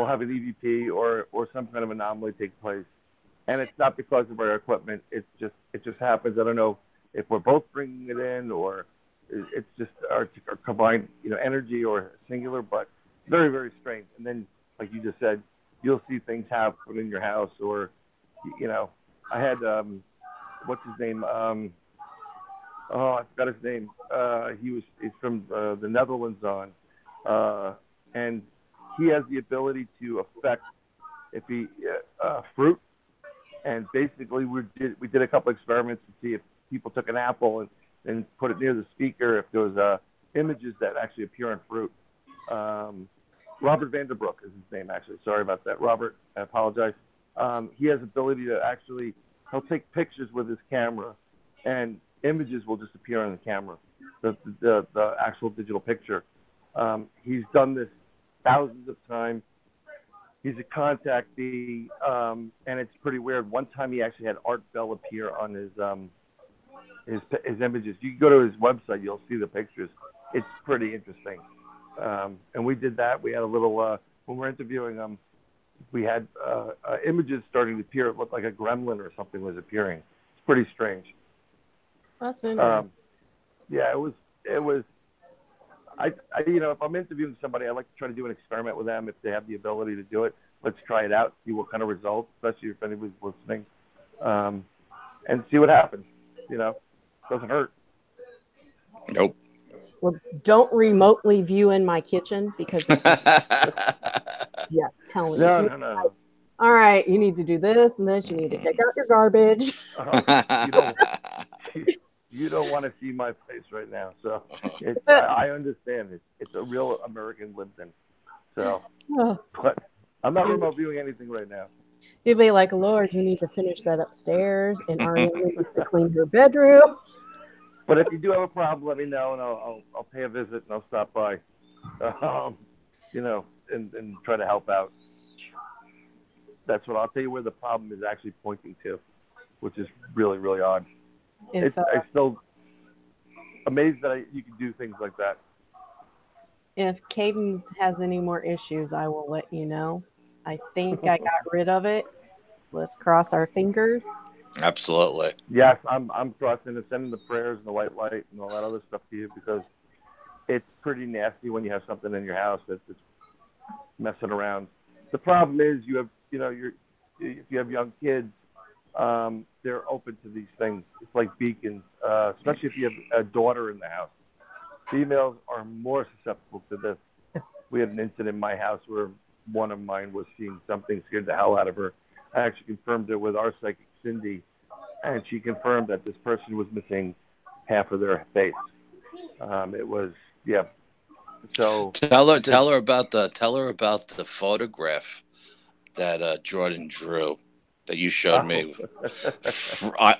Speaker 3: have an EVP or some kind of anomaly take place, and it's not because of our equipment. It just happens. I don't know if we're both bringing it in or it's just our combined energy or singular, but very, very strange. And then, like you just said, you'll see things happen in your house, or I had what's his name? I forgot his name. He's from the Netherlands and he has the ability to affect fruit. And basically, we did a couple experiments to see if people took an apple and put it near the speaker, if there was images that actually appear on fruit. Robert Vanderbroek is his name, actually. Sorry about that, Robert. I apologize. He has ability to he'll take pictures with his camera, and images will just appear on the camera, the actual digital picture. He's done this thousands of times. He's a contactee, and it's pretty weird. One time he actually had Art Bell appear on his images. You can go to his website, you'll see the pictures. It's pretty interesting. And we did that. We had a little, when we're interviewing him, we had images starting to appear. It looked like a gremlin or something was appearing. It's pretty strange.
Speaker 1: That's interesting.
Speaker 3: Yeah, it was. If I'm interviewing somebody, I like to try to do an experiment with them if they have the ability to do it. Let's try it out, see what kind of results, especially if anybody's listening, and see what happens. Doesn't hurt.
Speaker 2: Nope.
Speaker 1: Well, don't remotely view in my kitchen because yeah, telling you.
Speaker 3: No.
Speaker 1: All right, you need to do this and this. You need to take out your garbage.
Speaker 3: You don't want to see my face right now, so I understand. It's a real American lived in. So, but I'm not remote viewing anything right now.
Speaker 1: You'd be like, Lord, you need to finish that upstairs, and Ariana needs to clean her bedroom.
Speaker 3: But if you do have a problem, let me know, and I'll pay a visit and I'll stop by, and try to help out. That's what I'll tell you where the problem is actually pointing to, which is really, really odd. I'm still amazed that you can do things like that.
Speaker 1: If Caden has any more issues, I will let you know. I think I got rid of it. Let's cross our fingers.
Speaker 2: Absolutely.
Speaker 3: Yes, I'm crossing and sending the prayers and the white light and all that other stuff to you, because it's pretty nasty when you have something in your house that's messing around. The problem is if you have young kids, they're open to these things. It's like beacons, especially if you have a daughter in the house. Females are more susceptible to this. We had an incident in my house where one of mine was seeing something, scared the hell out of her. I actually confirmed it with our psychic Cindy, and she confirmed that this person was missing half of their face. It was, yeah. So
Speaker 2: tell her about the photograph that Jordan drew that you showed me.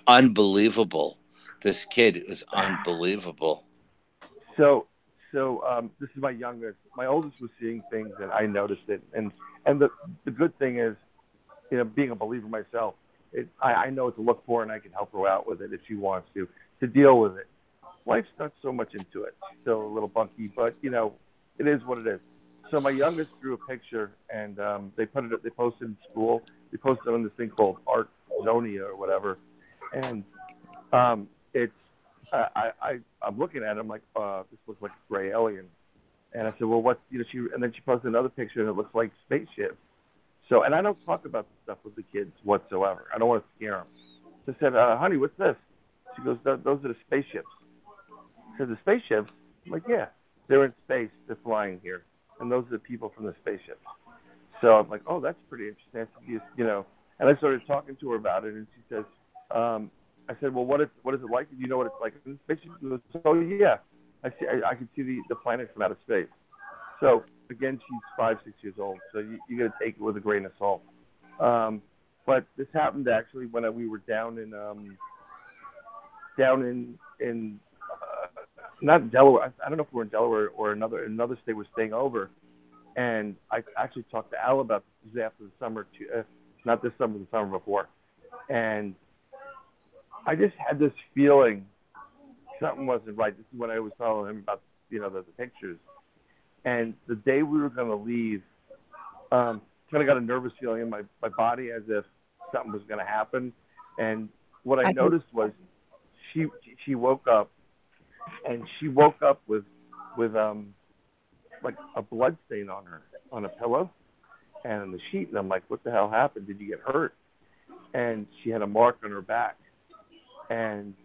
Speaker 2: Unbelievable. This kid is unbelievable.
Speaker 3: So this is my youngest. My oldest was seeing things, and I noticed it. And the good thing is, being a believer myself, I know what to look for, and I can help her out with it if she wants to deal with it. Wife's not so much into it. She's still a little bunky, but it is what it is. So my youngest drew a picture, and they posted it in school. They posted it on this thing called Art Zonia or whatever, and it's I'm looking at it. I'm like, this looks like a gray alien. And I said, well, what? And then she posted another picture, and it looks like spaceship. So, and I don't talk about this stuff with the kids whatsoever. I don't want to scare them. So I said, honey, what's this? She goes, those are the spaceships. I said, the spaceships? I'm like, yeah, they're in space. They're flying here. And those are the people from the spaceships. So I'm like, oh, that's pretty interesting. And I started talking to her about it, and she says, I said, well, what is it like? Do you know what it's like in the spaceship? She goes, oh, yeah. I can see the planet from outer space. So again, she's 5, 6 years old, so you got to take it with a grain of salt. But this happened actually when we were down in not Delaware. I don't know if we were in Delaware or another state we're staying over, and I actually talked to Al about this after the summer, not this summer, the summer before, and I just had this feeling something wasn't right. This is when I was telling him about the pictures. And the day we were going to leave, kind of got a nervous feeling in my body as if something was going to happen. And what I noticed was she woke up, and she woke up with like a blood stain on a pillow and on the sheet. And I'm like, what the hell happened? Did you get hurt? And she had a mark on her back. And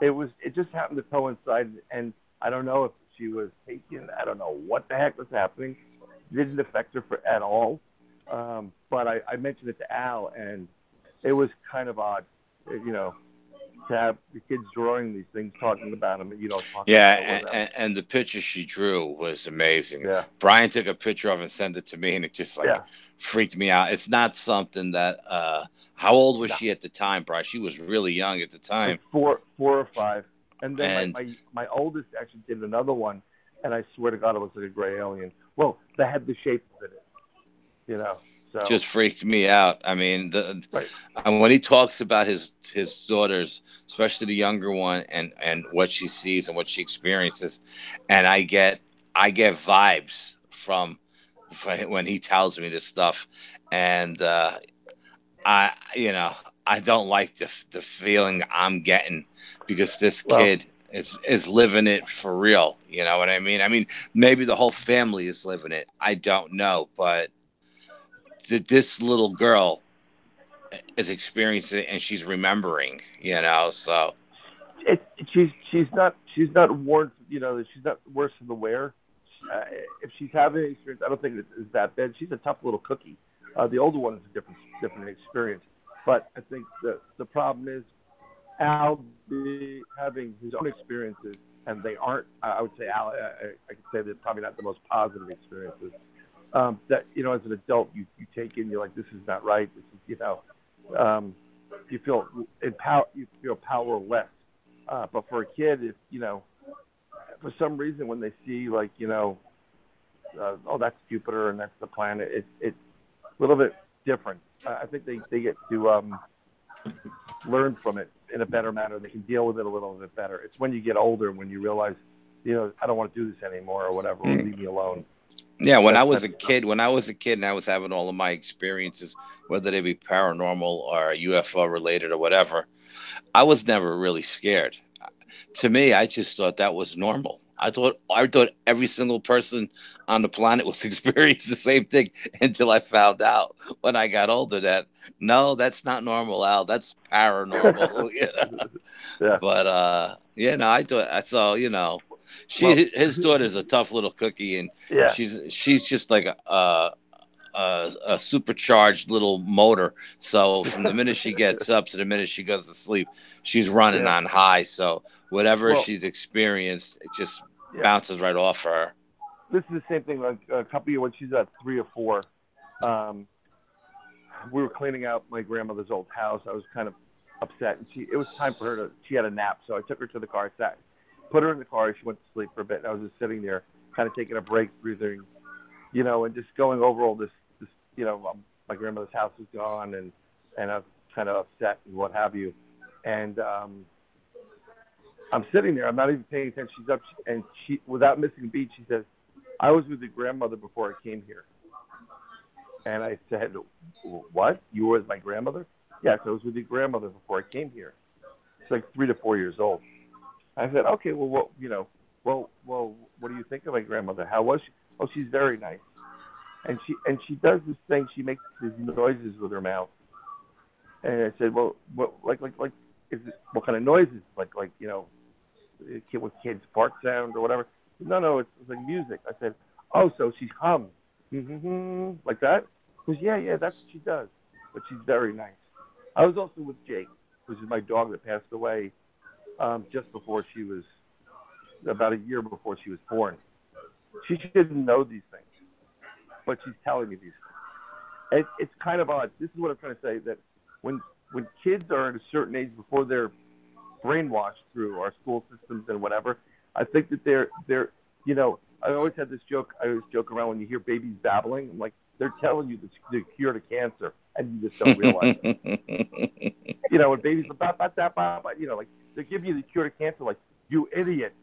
Speaker 3: it just happened to coincide. And I don't know if she was taken. I don't know what the heck was happening. It didn't affect her at all. But I mentioned it to Al, and it was kind of odd, to have the kids drawing these things, talking about them,
Speaker 2: and the picture she drew was amazing.
Speaker 3: Yeah.
Speaker 2: Brian took a picture of it and sent it to me, and it just freaked me out. It's not something that. How old was she at the time, Brian? She was really young at the time.
Speaker 3: Like 4 or 5. And then my oldest actually did another one, and I swear to God, it was like a gray alien. Well, they had the shape of it, So.
Speaker 2: Just freaked me out. I mean, and when he talks about his daughters, especially the younger one, and what she sees and what she experiences, and I get vibes from when he tells me this stuff, and I don't like the feeling I'm getting because this kid is living it for real. You know what I mean? I mean, maybe the whole family is living it. I don't know, but this little girl is experiencing it and she's remembering. So
Speaker 3: she's not warned. She's not worse than the wear. If she's having an experience, I don't think it's that bad. She's a tough little cookie. The older one is a different experience. But I think the problem is Al having his own experiences, and they aren't. I would say Al. I could say they're probably not the most positive experiences. That as an adult, you take in. You're like, this is not right. This is you feel powerless. But for a kid, if for some reason when they see like oh, that's Jupiter and that's the planet, it's a little bit different. I think they get to learn from it in a better manner. They can deal with it a little bit better. It's when you get older, when you realize, I don't want to do this anymore or whatever, or leave me alone.
Speaker 2: Yeah, when I was a kid and I was having all of my experiences, whether they be paranormal or UFO related or whatever, I was never really scared. To me, I just thought that was normal. I thought every single person on the planet was experiencing the same thing until I found out when I got older that no, that's not normal, Al. That's paranormal.
Speaker 3: Yeah.
Speaker 2: But I thought I saw. His daughter's a tough little cookie, and she's just like a a supercharged little motor. So from the minute she gets up to the minute she goes to sleep, she's running on high. So whatever she's experienced, it just bounces right off her.
Speaker 3: This is the same thing. Like a couple of when she's at 3 or 4, we were cleaning out my grandmother's old house. I was kind of upset, and it was time for her to. She had a nap, so I took her to the car, put her in the car. She went to sleep for a bit, and I was just sitting there, kind of taking a break, breathing, and just going over all this. My grandmother's house is gone, and I'm kind of upset and what have you, and I'm sitting there. I'm not even paying attention. She's up, and she, without missing a beat, she says, "I was with your grandmother before I came here." And I said, "What? You were with my grandmother?" "Yes, I was with your grandmother before I came here." She's like 3 to 4 years old. I said, "Okay, well, what do you think of my grandmother? How was she?" "Oh, she's very nice." And she does this thing. She makes these noises with her mouth. And I said, "Well, what is it? What kind of noises? Like with kids fart sound or whatever?" No, it's like music. I said, "Oh, so she hums like that?" She goes, yeah, that's what she does. But she's very nice. I was also with Jake, which is my dog that passed away just before she was, about a year before she was born. She didn't know these things, but she's telling me these things. It's kind of odd. This is what I'm trying to say, that when kids are at a certain age before they're brainwashed through our school systems and whatever, I think that they're I always had this joke. I always joke around when you hear babies babbling. I'm like, they're telling you the cure to cancer, and you just don't realize it. When babies like they give you the cure to cancer, like, "You idiot,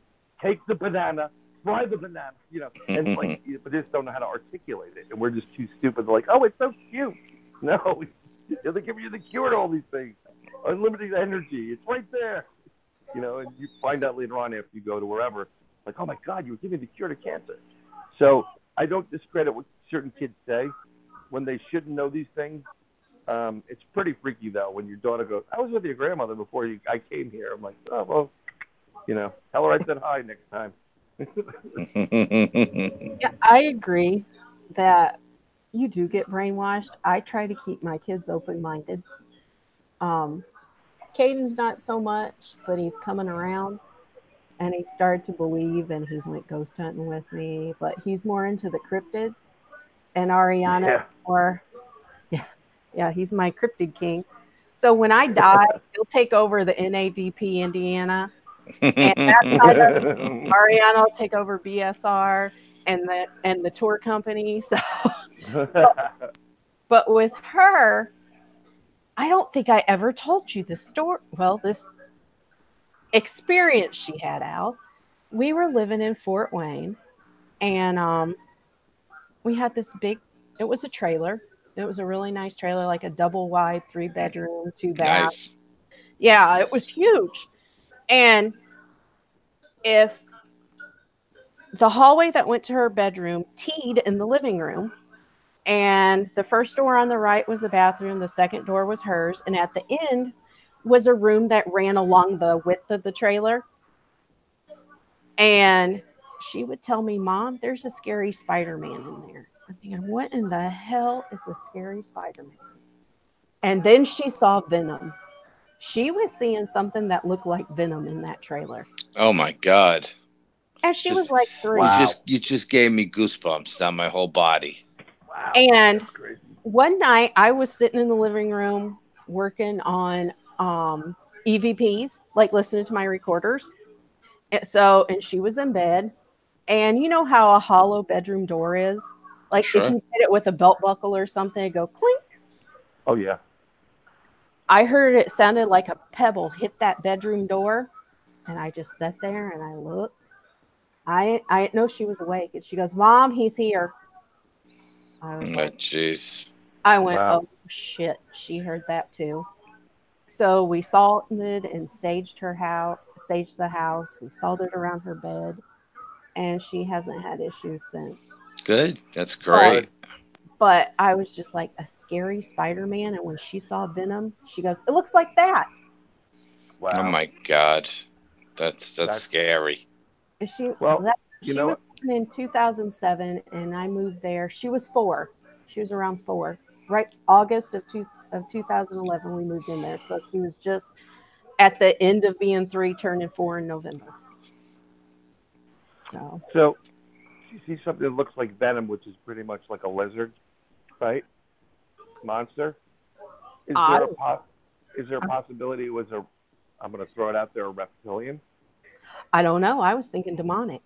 Speaker 3: take the banana, fry the banana," and like, but they just don't know how to articulate it, and we're just too stupid. They're like, "Oh, it's so cute." No, they're giving you the cure to all these things. Unlimited energy, it's right there. And you find out later on after you go to wherever, like, "Oh my God, you were giving the cure to cancer." So I don't discredit what certain kids say when they shouldn't know these things. It's pretty freaky though when your daughter goes, "I was with your grandmother before I came here." I'm like, "Oh well, tell her I said hi next time."
Speaker 1: Yeah, I agree that you do get brainwashed. I try to keep my kids open-minded. Caden's not so much, but he's coming around. And he started to believe, and he's went ghost hunting with me, but he's more into the cryptids. And Ariana, he's my cryptid king. So when I die, he'll take over the NADP Indiana, and that side of Ariana will take over BSR and the tour company. So, but with her, I don't think I ever told you the story. Well, this experience she had out. We were living in Fort Wayne, and we had this big, it was a trailer. It was a really nice trailer, like a double wide, 3-bedroom, 2-bath.
Speaker 2: Nice.
Speaker 1: Yeah, it was huge. And if the hallway that went to her bedroom teed in the living room, and the first door on the right was a bathroom, the second door was hers, and at the end was a room that ran along the width of the trailer. And she would tell me, "Mom, there's a scary Spider-Man in there." I'm thinking, what in the hell is a scary Spider-Man? And then she saw Venom. She was seeing something that looked like Venom in that trailer.
Speaker 2: Oh my God.
Speaker 1: And she was like 3.
Speaker 3: Wow.
Speaker 2: You just gave me goosebumps down my whole body.
Speaker 3: Wow.
Speaker 1: And one night I was sitting in the living room working on EVPs, like listening to my recorders. And she was in bed. And you know how a hollow bedroom door is? Like
Speaker 2: Sure.
Speaker 1: if you hit it with a belt buckle or something, it go clink.
Speaker 3: Oh yeah.
Speaker 1: I heard it sounded like a pebble hit that bedroom door, and I just sat there and I looked. I didn't know she was awake, and she goes, "Mom, he's here." I was like,
Speaker 2: jeez.
Speaker 1: I went,
Speaker 3: Wow.
Speaker 1: "Oh shit!" She heard that too. So we salted and saged the house. We salted around her bed, and she hasn't had issues since.
Speaker 2: Good. That's great.
Speaker 1: But I was just like, a scary Spider-Man. And when she saw Venom, she goes, "It looks like that."
Speaker 3: Wow.
Speaker 2: Oh my God. That's scary.
Speaker 1: She
Speaker 3: Well,
Speaker 1: was in 2007, and I moved there. She was 4. She was around 4. Right, August of 2011, we moved in there. So she was just at the end of being 3, turning 4 in November.
Speaker 3: So you see something that looks like venom, which is pretty much like a lizard, right? Monster. Is there a possibility it was a? I'm going to throw it out there, a reptilian.
Speaker 1: I don't know. I was thinking demonic.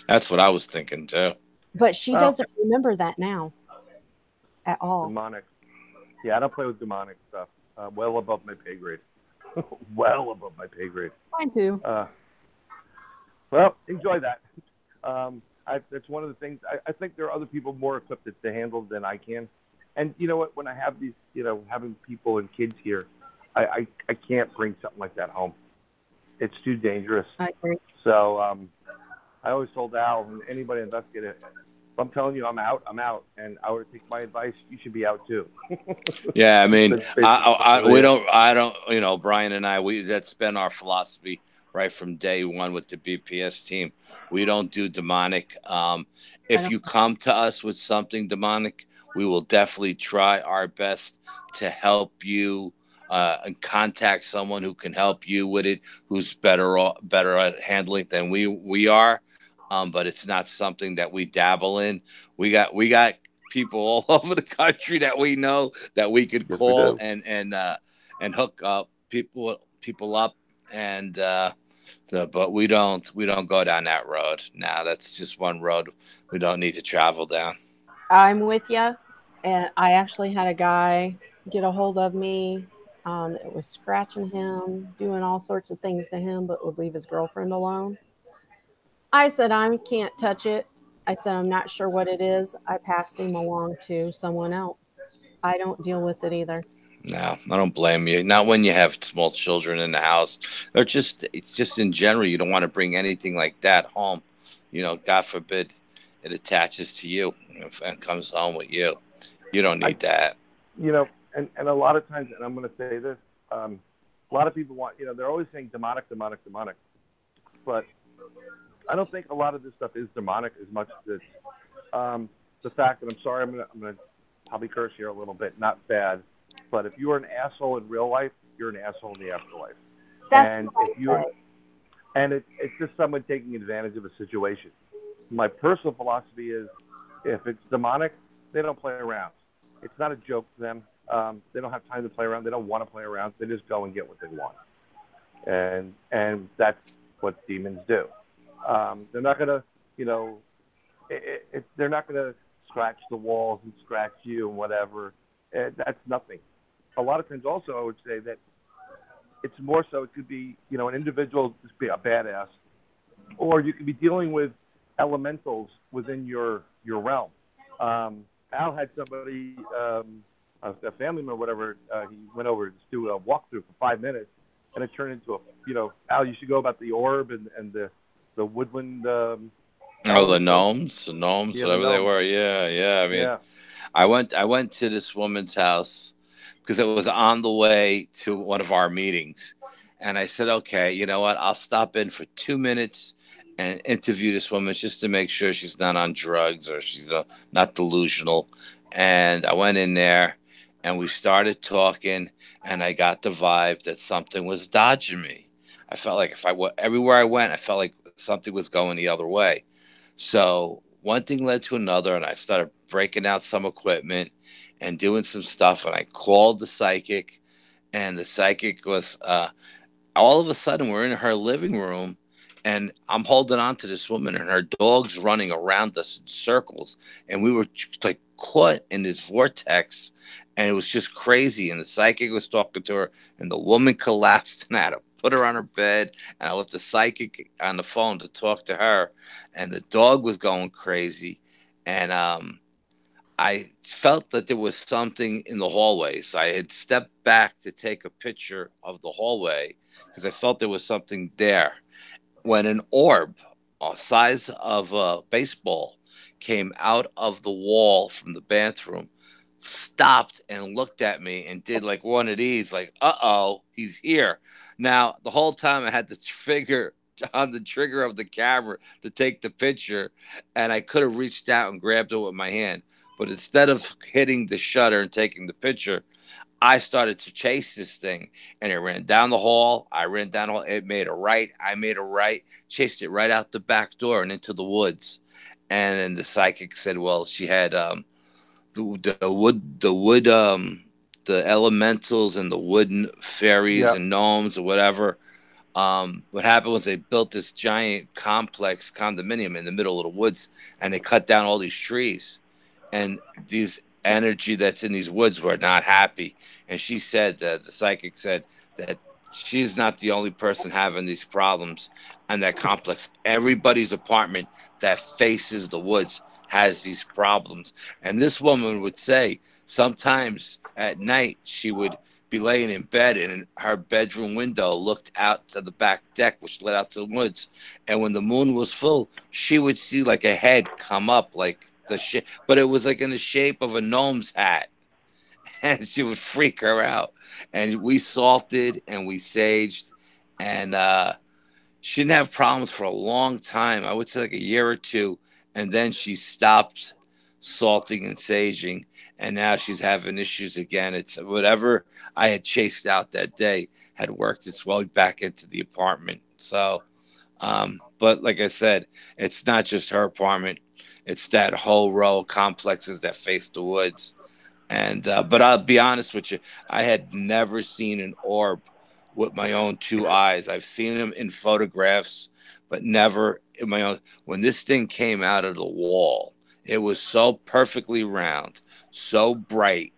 Speaker 2: That's what I was thinking too.
Speaker 1: But she doesn't remember that now at all.
Speaker 3: Demonic. Yeah, I don't play with demonic stuff. Well above my pay grade. Well above my pay grade.
Speaker 1: Mine too.
Speaker 3: Well, enjoy that. That's one of the things. I think there are other people more equipped to handle than I can. And you know what? When I have these, having people and kids here, I can't bring something like that home. It's too dangerous.
Speaker 1: I agree.
Speaker 3: So I always told Al and anybody investigating it, if I'm telling you I'm out, I'm out. And I were to take my advice, you should be out too.
Speaker 2: Yeah, I mean, I don't, Bryan and I, that's been our philosophy right from day one with the BPS team. We don't do demonic. If you come to us with something demonic, we will definitely try our best to help you and contact someone who can help you with it, who's better at handling than we are. But it's not something that we dabble in. We got people all over the country that we know that we could call and hook up people up, and but we don't go down that road. Now that's just one road we don't need to travel down.
Speaker 1: I'm with you, and I actually had a guy get a hold of me. It was scratching him, doing all sorts of things to him, but would leave his girlfriend alone. I said, I can't touch it. I said, I'm not sure what it is. I passed him along to someone else. I don't deal with it either.
Speaker 2: No, I don't blame you. Not when you have small children in the house. It's just in general, you don't want to bring anything like that home. God forbid it attaches to you and comes home with you. You don't need that.
Speaker 3: And a lot of times, and I'm going to say this, a lot of people want, they're always saying demonic. But I don't think a lot of this stuff is demonic as much as it's the fact that, I'm sorry, I'm gonna probably curse here a little bit, not bad, but if you are an asshole in real life, you're an asshole in the afterlife.
Speaker 1: That's
Speaker 3: and
Speaker 1: what
Speaker 3: if you're, and it's just someone taking advantage of a situation. My personal philosophy is, if it's demonic, they don't play around. It's not a joke to them. They don't have time to play around. They don't want to play around. They just go and get what they want. And that's what demons do. They're not going to, they're not going to scratch the walls and scratch you and whatever. That's nothing. A lot of times also I would say that it's more so, it could be, an individual just be a badass, or you could be dealing with elementals within your realm. Al had somebody, a family member, whatever, he went over to do a walkthrough for 5 minutes, and it turned into Al, you should go about the orb and the woodland.
Speaker 2: The gnomes, whatever they were. Yeah. I mean, I went to this woman's house because it was on the way to one of our meetings, and I said, okay, you know what? I'll stop in for 2 minutes and interview this woman just to make sure she's not on drugs or she's not delusional. And I went in there and we started talking, and I got the vibe that something was dodging me. I felt like everywhere I went, I felt like something was going the other way. So one thing led to another, and I started breaking out some equipment and doing some stuff. And I called the psychic, and the psychic was all of a sudden we're in her living room, and I'm holding on to this woman, and her dog's running around us in circles, and we were like caught in this vortex, and it was just crazy. And the psychic was talking to her, and the woman collapsed, and I had to put her on her bed, and I left the psychic on the phone to talk to her, and the dog was going crazy, and I felt that there was something in the hallway. So I had stepped back to take a picture of the hallway because I felt there was something there. When an orb, a size of a baseball, came out of the wall from the bathroom, stopped and looked at me and did like one of these, like, uh-oh, he's here. Now, the whole time I had the finger on the trigger of the camera to take the picture, and I could have reached out and grabbed it with my hand. But instead of hitting the shutter and taking the picture, I started to chase this thing, and it ran down the hall. I ran down the hall. It made a right. I made a right, chased it right out the back door and into the woods. And then the psychic said, well, she had the elementals and the wooden fairies
Speaker 3: Yeah.
Speaker 2: and gnomes or whatever. What happened was they built this giant complex condominium in the middle of the woods, and they cut down all these trees, and these energy that's in these woods were not happy. And she said that the psychic said that she's not the only person having these problems in that complex. Everybody's apartment that faces the woods has these problems. And this woman would say sometimes at night she would be laying in bed and her bedroom window looked out to the back deck, which led out to the woods. And when the moon was full, she would see like a head come up, like the shit, but it was like in the shape of a gnome's hat. And she would freak her out. And we salted and we saged, and she didn't have problems for a long time. I would say like a year or two, and then she stopped salting and saging, and now she's having issues again. It's whatever I had chased out that day had worked its way back into the apartment. So, but like I said, it's not just her apartment; it's that whole row of complexes that face the woods. And but I'll be honest with you, I had never seen an orb with my own two eyes. I've seen them in photographs, but never in my own. When this thing came out of the wall, it was so perfectly round, so bright.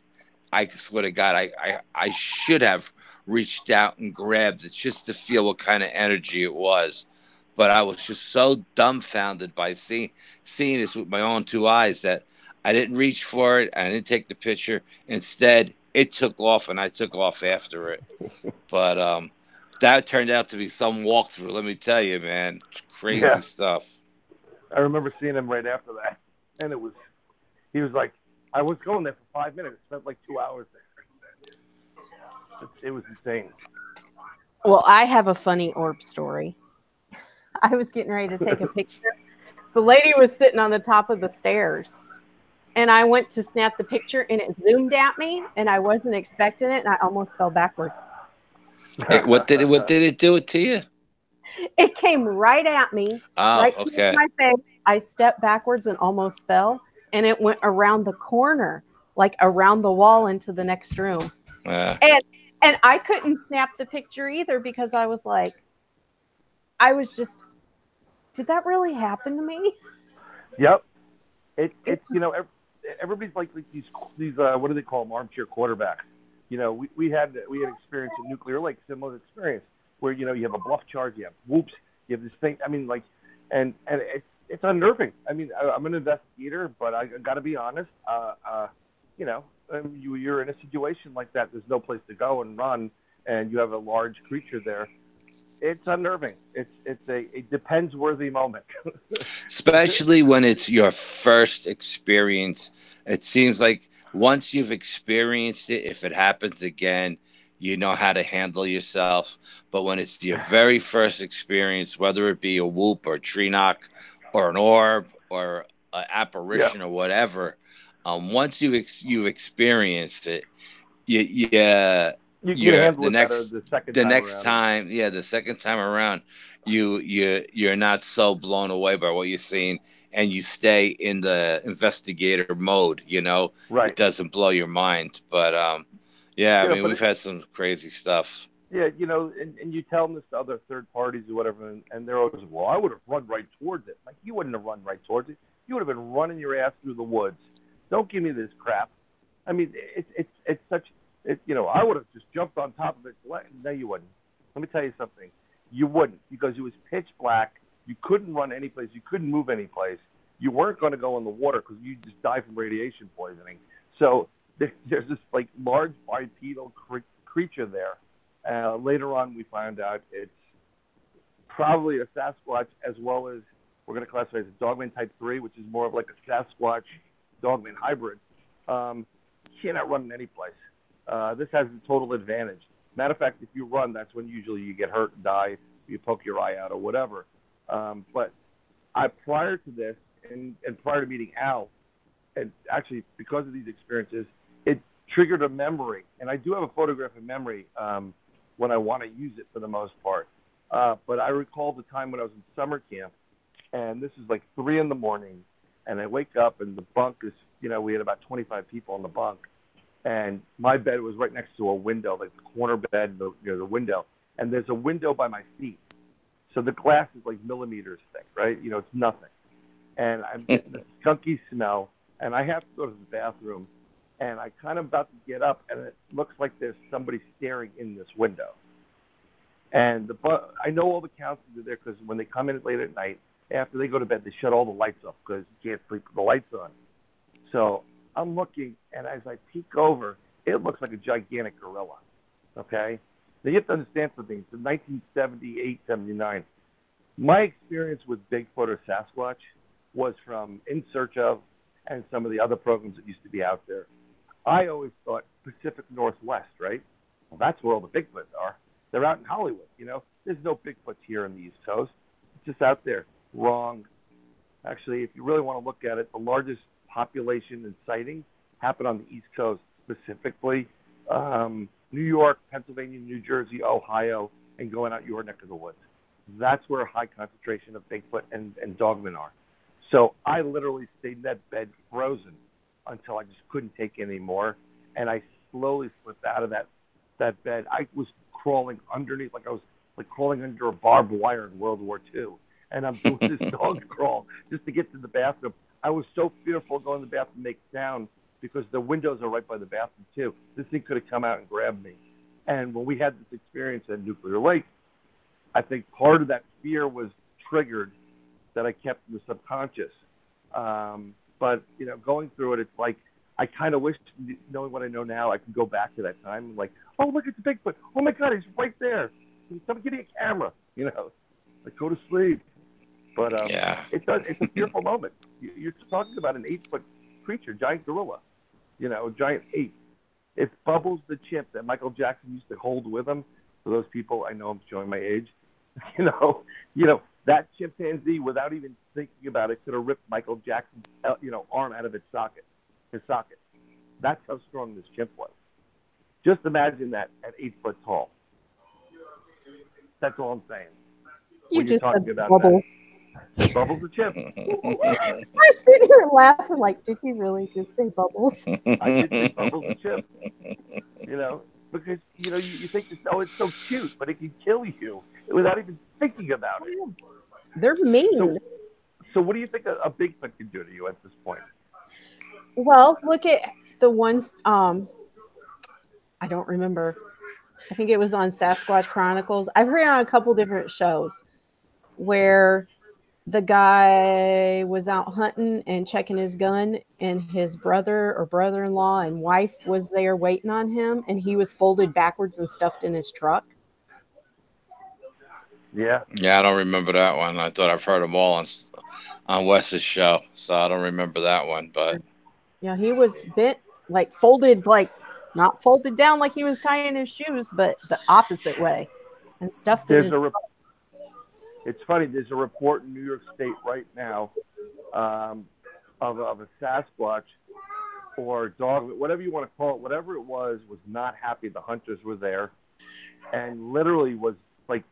Speaker 2: I swear to God, I should have reached out and grabbed it just to feel what kind of energy it was. But I was just so dumbfounded by seeing this with my own two eyes that I didn't reach for it. I didn't take the picture. Instead, it took off, and I took off after it. But that turned out to be some walkthrough. Let me tell you, man, crazy
Speaker 3: Yeah.
Speaker 2: stuff.
Speaker 3: I remember seeing him right after that, and he was like, I was going there for 5 minutes. Spent like 2 hours there. It was insane.
Speaker 1: Well, I have a funny orb story. I was getting ready to take a picture. The lady was sitting on the top of the stairs, and I went to snap the picture, and it zoomed at me, and I wasn't expecting it, and I almost fell backwards.
Speaker 2: What did it do it to you?
Speaker 1: It came right at me,
Speaker 2: Oh,
Speaker 1: right towards
Speaker 2: okay.
Speaker 1: my face. I stepped backwards and almost fell, and it went around the corner, like around the wall into the next room.
Speaker 2: Uh,
Speaker 1: And and I couldn't snap the picture either because I was like, I was just, did that really happen to me?
Speaker 3: Yep.
Speaker 1: It
Speaker 3: It's
Speaker 1: was,
Speaker 3: everybody's like these what do they call them, armchair quarterbacks. We had experience in Nuclear Lake, similar experience where you have a bluff charge, you have whoops, you have this thing. I mean, like, and it's unnerving. I mean, I'm an investigator, but I got to be honest. You know, you're in a situation like that. There's no place to go and run, and you have a large creature there. It's unnerving. It's a depends worthy moment.
Speaker 2: Especially when it's your first experience. It seems like once you've experienced it, if it happens again, you know how to handle yourself. But when it's your very first experience, whether it be a whoop or a tree knock or an orb or an
Speaker 3: Yeah.
Speaker 2: apparition or whatever, once you've experienced it, yeah,
Speaker 3: You can
Speaker 2: you're
Speaker 3: handle it better the second
Speaker 2: the
Speaker 3: time
Speaker 2: next
Speaker 3: around.
Speaker 2: time, yeah, the second time around, you're not so blown away by what you're seeing, and you stay in the investigator mode. It
Speaker 3: Right.
Speaker 2: doesn't blow your mind. But yeah, I mean,
Speaker 3: But
Speaker 2: we've had some crazy stuff.
Speaker 3: yeah, and you tell them this to other third parties or whatever, and they're always, well, I would have run right towards it. Like, you wouldn't have run right towards it. You would have been running your ass through the woods. Don't give me this crap. I mean, it's such, I would have just jumped on top of it. No, you wouldn't. Let me tell you something. You wouldn't, because it was pitch black. You couldn't run any place. You couldn't move any place. You weren't going to go in the water because you just die from radiation poisoning. So there's this like large bipedal creature there. Later on, we found out it's probably a Sasquatch, as well as we're going to classify it as a Dogman Type 3, which is more of like a Sasquatch Dogman hybrid. You cannot run in any place. This has a total advantage. Matter of fact, if you run, that's when usually you get hurt and die. You poke your eye out or whatever. But prior to this, and prior to meeting Al, and actually because of these experiences, it triggered a memory. And I do have a photographic memory when I want to use it for the most part. But I recall the time when I was in summer camp, and this is like 3 in the morning, and I wake up and the bunk is, we had about 25 people on the bunk, and my bed was right next to a window, like the corner bed near the window, and there's a window by my feet. So the glass is like millimeters thick, right? It's nothing. And I'm getting this skunky smell, and I have to go to the bathroom, and I kind of about to get up, and it looks like there's somebody staring in this window. And I know all the counselors are there because when they come in late at night, after they go to bed, they shut all the lights off because you can't sleep with the lights on. So I'm looking, and as I peek over, it looks like a gigantic gorilla, okay? Now, you have to understand something. It's in 1978, 79. My experience with Bigfoot or Sasquatch was from In Search Of and some of the other programs that used to be out there. I always thought Pacific Northwest, right? Well, that's where all the Bigfoots are. They're out in Hollywood, There's no Bigfoots here in the East Coast. It's just out there. Wrong. Actually, if you really want to look at it, the largest population and sightings happen on the East Coast, specifically New York, Pennsylvania, New Jersey, Ohio, and going out your neck of the woods. That's where a high concentration of Bigfoot and Dogmen are. So I literally stayed in that bed frozen until I just couldn't take any more, and I slowly slipped out of that bed. I was crawling underneath, like I was like crawling under a barbed wire in World War II, and I'm doing this dog crawl just to get to the bathroom. I was so fearful going to the bathroom to make sound because the windows are right by the bathroom too. This thing could have come out and grabbed me. And when we had this experience at Nuclear Lake, I think part of that fear was triggered that I kept in the subconscious. But, going through it, it's like I kind of wish, knowing what I know now, I could go back to that time and like, oh, look at the Bigfoot. Oh, my God, he's right there. Somebody give me a camera, like go to sleep. But it's a fearful moment. You're talking about an 8-foot creature, giant gorilla, giant ape. It's Bubbles the chimp that Michael Jackson used to hold with him. For those people, I know I'm showing my age. That chimpanzee, without even thinking about it, could have ripped Michael Jackson's, arm out of his socket. That's how strong this chimp was. Just imagine that at 8 foot tall. That's all I'm saying.
Speaker 1: You just said
Speaker 3: about
Speaker 1: Bubbles.
Speaker 3: That. Bubbles the chimp.
Speaker 1: I'm sitting here laughing like, did he really just say Bubbles?
Speaker 3: I did say Bubbles the chimp. Because, you think, it's so cute, but it can kill you without even thinking about it.
Speaker 1: They're mean.
Speaker 3: So what do you think a Bigfoot can do to you at this point?
Speaker 1: Well, look at the ones, I don't remember. I think it was on Sasquatch Chronicles. I've heard it on a couple different shows where the guy was out hunting and checking his gun, and his brother or brother-in-law and wife was there waiting on him, and he was folded backwards and stuffed in his truck.
Speaker 3: Yeah.
Speaker 2: Yeah, I don't remember that one. I thought I've heard them all on Wes's show, so I don't remember that one. But
Speaker 1: yeah, he was bent, like folded, like not folded down like he was tying his shoes, but the opposite way, and stuffed in his truck.
Speaker 3: It's funny. There's a report in New York State right now of a Sasquatch or dog, whatever you want to call it, whatever it was not happy the hunters were there, and literally was like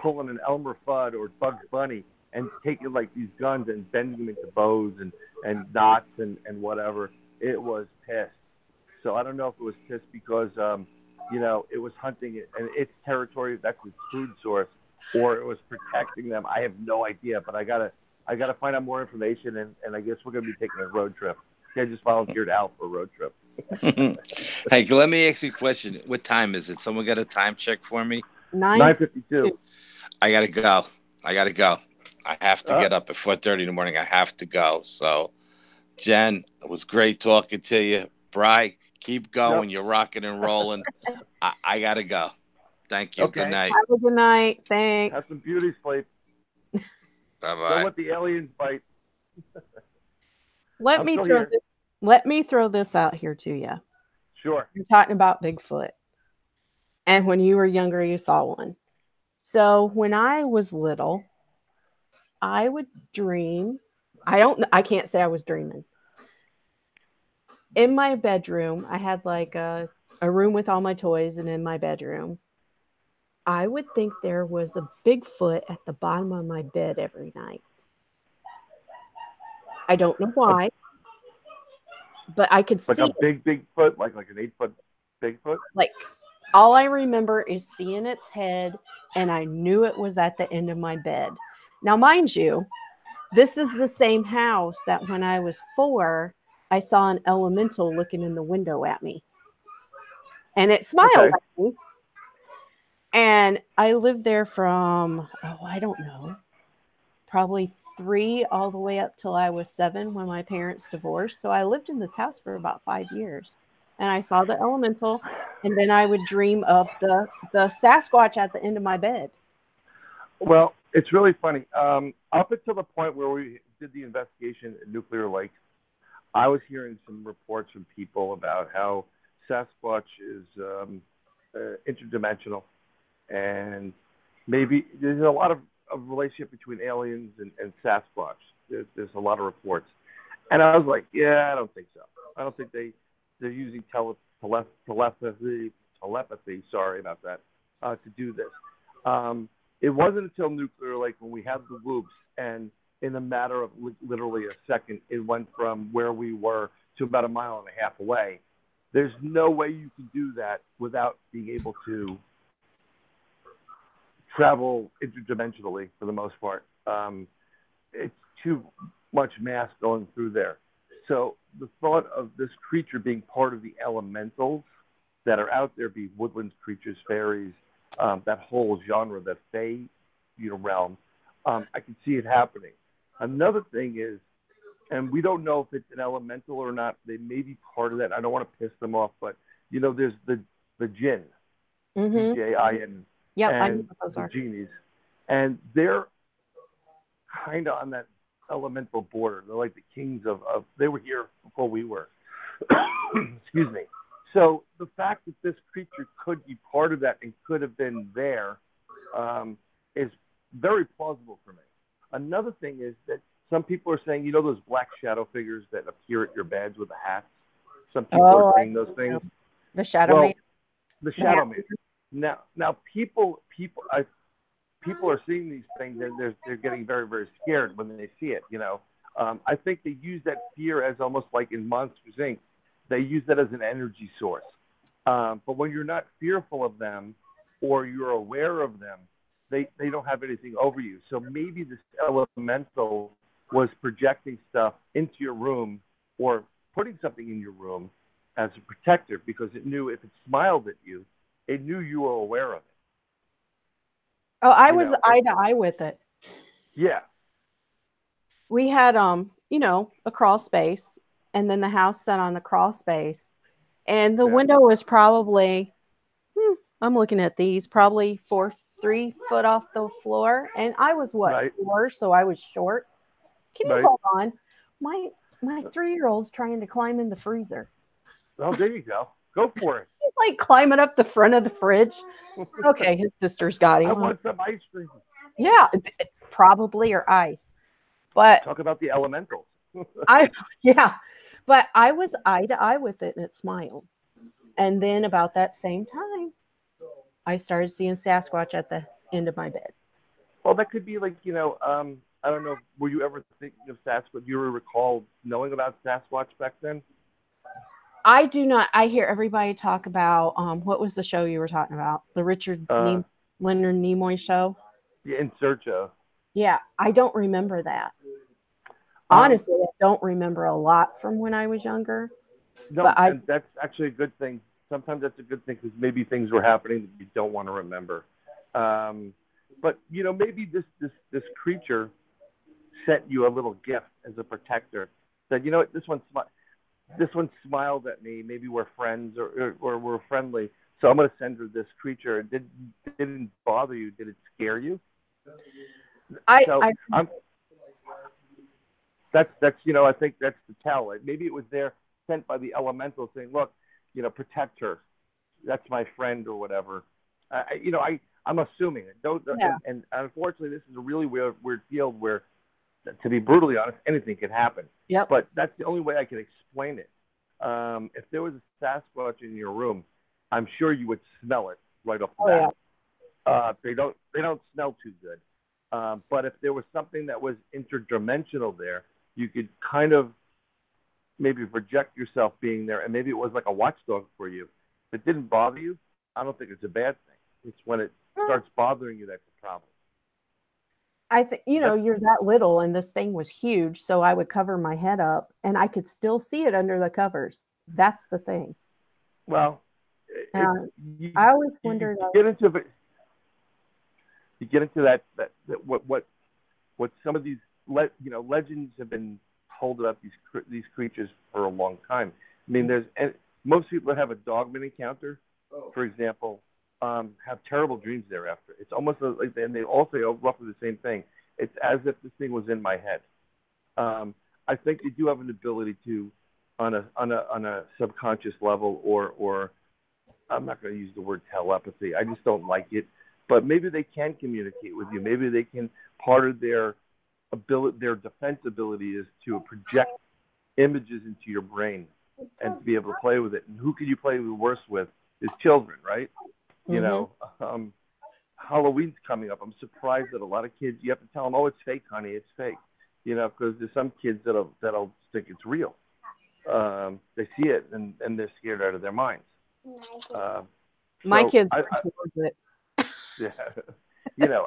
Speaker 3: pulling an Elmer Fudd or Bugs Bunny and taking like these guns and bending them into bows and knots and whatever. It was pissed. So I don't know if it was pissed because it was hunting it and its territory, that's its food source, or it was protecting them. I have no idea, but I gotta find out more information, and I guess we're gonna be taking a road trip. I just volunteered Al for a road trip.
Speaker 2: Hey, let me ask you a question. What time is it? Someone got a time check for me?
Speaker 3: 9:52.
Speaker 2: I gotta go. I have to get up at 4:30 in the morning. I have to go. So, Jen, it was great talking to you. Bri, keep going. Yep. You're rocking and rolling. I gotta go. Thank you. Okay. Good night.
Speaker 1: Have a good night. Thanks.
Speaker 3: Have some beauty sleep.
Speaker 2: Bye-bye.
Speaker 3: Don't let the aliens bite.
Speaker 1: Let me throw this out here to you.
Speaker 3: Sure.
Speaker 1: You're talking about Bigfoot. And when you were younger, you saw one. So when I was little, I would dream. I can't say I was dreaming. in my bedroom, I had like a room with all my toys, and in my bedroom, I would think there was a Bigfoot at the bottom of my bed every night. I don't know
Speaker 3: A,
Speaker 1: why, but I could
Speaker 3: like a
Speaker 1: see it.
Speaker 3: big Bigfoot, like an 8 foot Bigfoot.
Speaker 1: Like, all I remember is seeing its head, and I knew it was at the end of my bed. Now, mind you, this is the same house that when I was 4, I saw an elemental looking in the window at me, and it smiled
Speaker 3: Okay.
Speaker 1: at me. And I lived there from, oh, I don't know, probably 3 all the way up till I was 7 when my parents divorced. So I lived in this house for about 5 years. And I saw the elemental, and then I would dream of the Sasquatch at the end of my bed.
Speaker 3: Well, it's really funny. Up until the point where we did the investigation at Nuclear Lake, I was hearing some reports from people about how Sasquatch is interdimensional, and maybe there's a lot of relationship between aliens and Sasquatch. There's a lot of reports, and I was like, yeah, I don't think so. I don't think they're using telepathy. Sorry about that. To do this. It wasn't until Nuclear Lake when we had the whoops, and in a matter of literally a second, it went from where we were to about 1.5 miles away. There's no way you can do that without being able to travel interdimensionally for the most part. It's too much mass going through there. So the thought of this creature being part of the elementals that are out there, be woodland creatures, fairies, that whole genre, that fae, realm, I can see it happening. Another thing is, and we don't know if it's an elemental or not. They may be part of that. I don't want to piss them off, but there's the jinn,
Speaker 1: Mm-hmm.
Speaker 3: Jin,
Speaker 1: Yep, I know
Speaker 3: and
Speaker 1: what those
Speaker 3: the
Speaker 1: are.
Speaker 3: genies, and they're kind of on that elemental border. They're like the kings of. They were here before we were. Excuse me. So the fact that this creature could be part of that and could have been there is very plausible for me. Another thing is that some people are saying, those black shadow figures that appear at your beds with the hats. Some people are seeing those things.
Speaker 1: The Shadow
Speaker 3: Well,
Speaker 1: Man.
Speaker 3: the shadow man. Now, people are seeing these things, and they're getting very, very scared when they see it. I think they use that fear as almost like in Monsters Inc. They use that as an energy source. But when you're not fearful of them, or you're aware of them, they don't have anything over you. So maybe this elemental was projecting stuff into your room, or putting something in your room as a protector, because it knew if it smiled at you, it knew you were aware of it.
Speaker 1: Oh, I was eye to eye with it.
Speaker 3: Yeah.
Speaker 1: We had a crawl space, and then the house sat on the crawl space, and the window was probably I'm looking at these, probably 3 foot off the floor, and I was 4, so I was short. Can you hold on? My 3-year-old's trying to climb in the freezer.
Speaker 3: Oh, there you go. Go for it.
Speaker 1: He's like climbing up the front of the fridge. Okay, his sister's got him.
Speaker 3: I want some ice cream.
Speaker 1: Yeah, probably, or ice. But
Speaker 3: talk about the elementals.
Speaker 1: But I was eye to eye with it, and it smiled. And then about that same time, I started seeing Sasquatch at the end of my bed.
Speaker 3: Well, that could be like, I don't know, were you ever thinking of Sasquatch? Do you recall knowing about Sasquatch back then?
Speaker 1: I do not. I hear everybody talk about, what was the show you were talking about? The Leonard Nimoy show?
Speaker 3: Yeah, In Search of.
Speaker 1: Yeah, I don't remember that. Honestly, I don't remember a lot from when I was younger.
Speaker 3: No, and that's actually a good thing. Sometimes that's a good thing, because maybe things were happening that you don't want to remember. But maybe this creature sent you a little gift as a protector. Said, what, this one smiled at me. Maybe we're friends, or we're friendly. So I'm going to send her this creature. It didn't bother you. Did it scare you? I think that's the tell. Maybe it was there, sent by the elemental, saying, look, protect her. That's my friend, or whatever. I'm assuming it. And unfortunately, this is a really weird field where, to be brutally honest, anything can happen.
Speaker 1: Yep.
Speaker 3: But that's the only way I can explain it. If there was a Sasquatch in your room, I'm sure you would smell it right off the
Speaker 1: Oh, yeah.
Speaker 3: bat. They don't smell too good. But if there was something that was interdimensional there, you could kind of maybe project yourself being there, and maybe it was like a watchdog for you. If it didn't bother you, I don't think it's a bad thing. It's when it starts bothering you that's a problem.
Speaker 1: I think, you're that little and this thing was huge. So I would cover my head up and I could still see it under the covers. That's the thing.
Speaker 3: Well,
Speaker 1: I always wondered.
Speaker 3: You get into that what some of these legends have been told about these creatures for a long time. I mean, most people that have a Dogmen encounter, for example, have terrible dreams thereafter. It's almost like, and they all say roughly the same thing. It's as if this thing was in my head. I think they do have an ability to, on a subconscious level, or I'm not going to use the word telepathy. I just don't like it. But maybe they can communicate with you. Maybe they can. Part of their defense ability is to project images into your brain and to be able to play with it. And who can you play worse with? Is children, right?
Speaker 1: Mm-hmm.
Speaker 3: Halloween's coming up. I'm surprised that a lot of kids, you have to tell them, "Oh, it's fake, honey, it's fake," because there's some kids that'll think it's real. They see it and they're scared out of their minds.
Speaker 1: My kids are towards it.
Speaker 3: Yeah,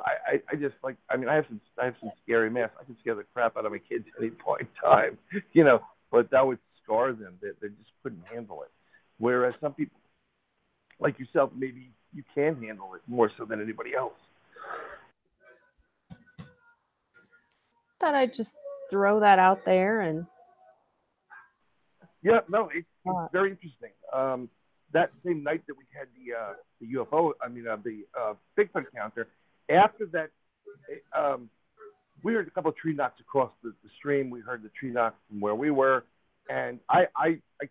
Speaker 3: I just like. I mean, I have some scary masks. I can scare the crap out of my kids at any point in time. But that would scar them. They just couldn't handle it. Whereas some people, like yourself, maybe you can handle it more so than anybody else.
Speaker 1: Thought I'd just throw that out there and.
Speaker 3: Yeah, no, it's very interesting. That same night that we had the UFO, the Bigfoot encounter, after that, we heard a couple of tree knocks across the stream. We heard the tree knocks from where we were, and I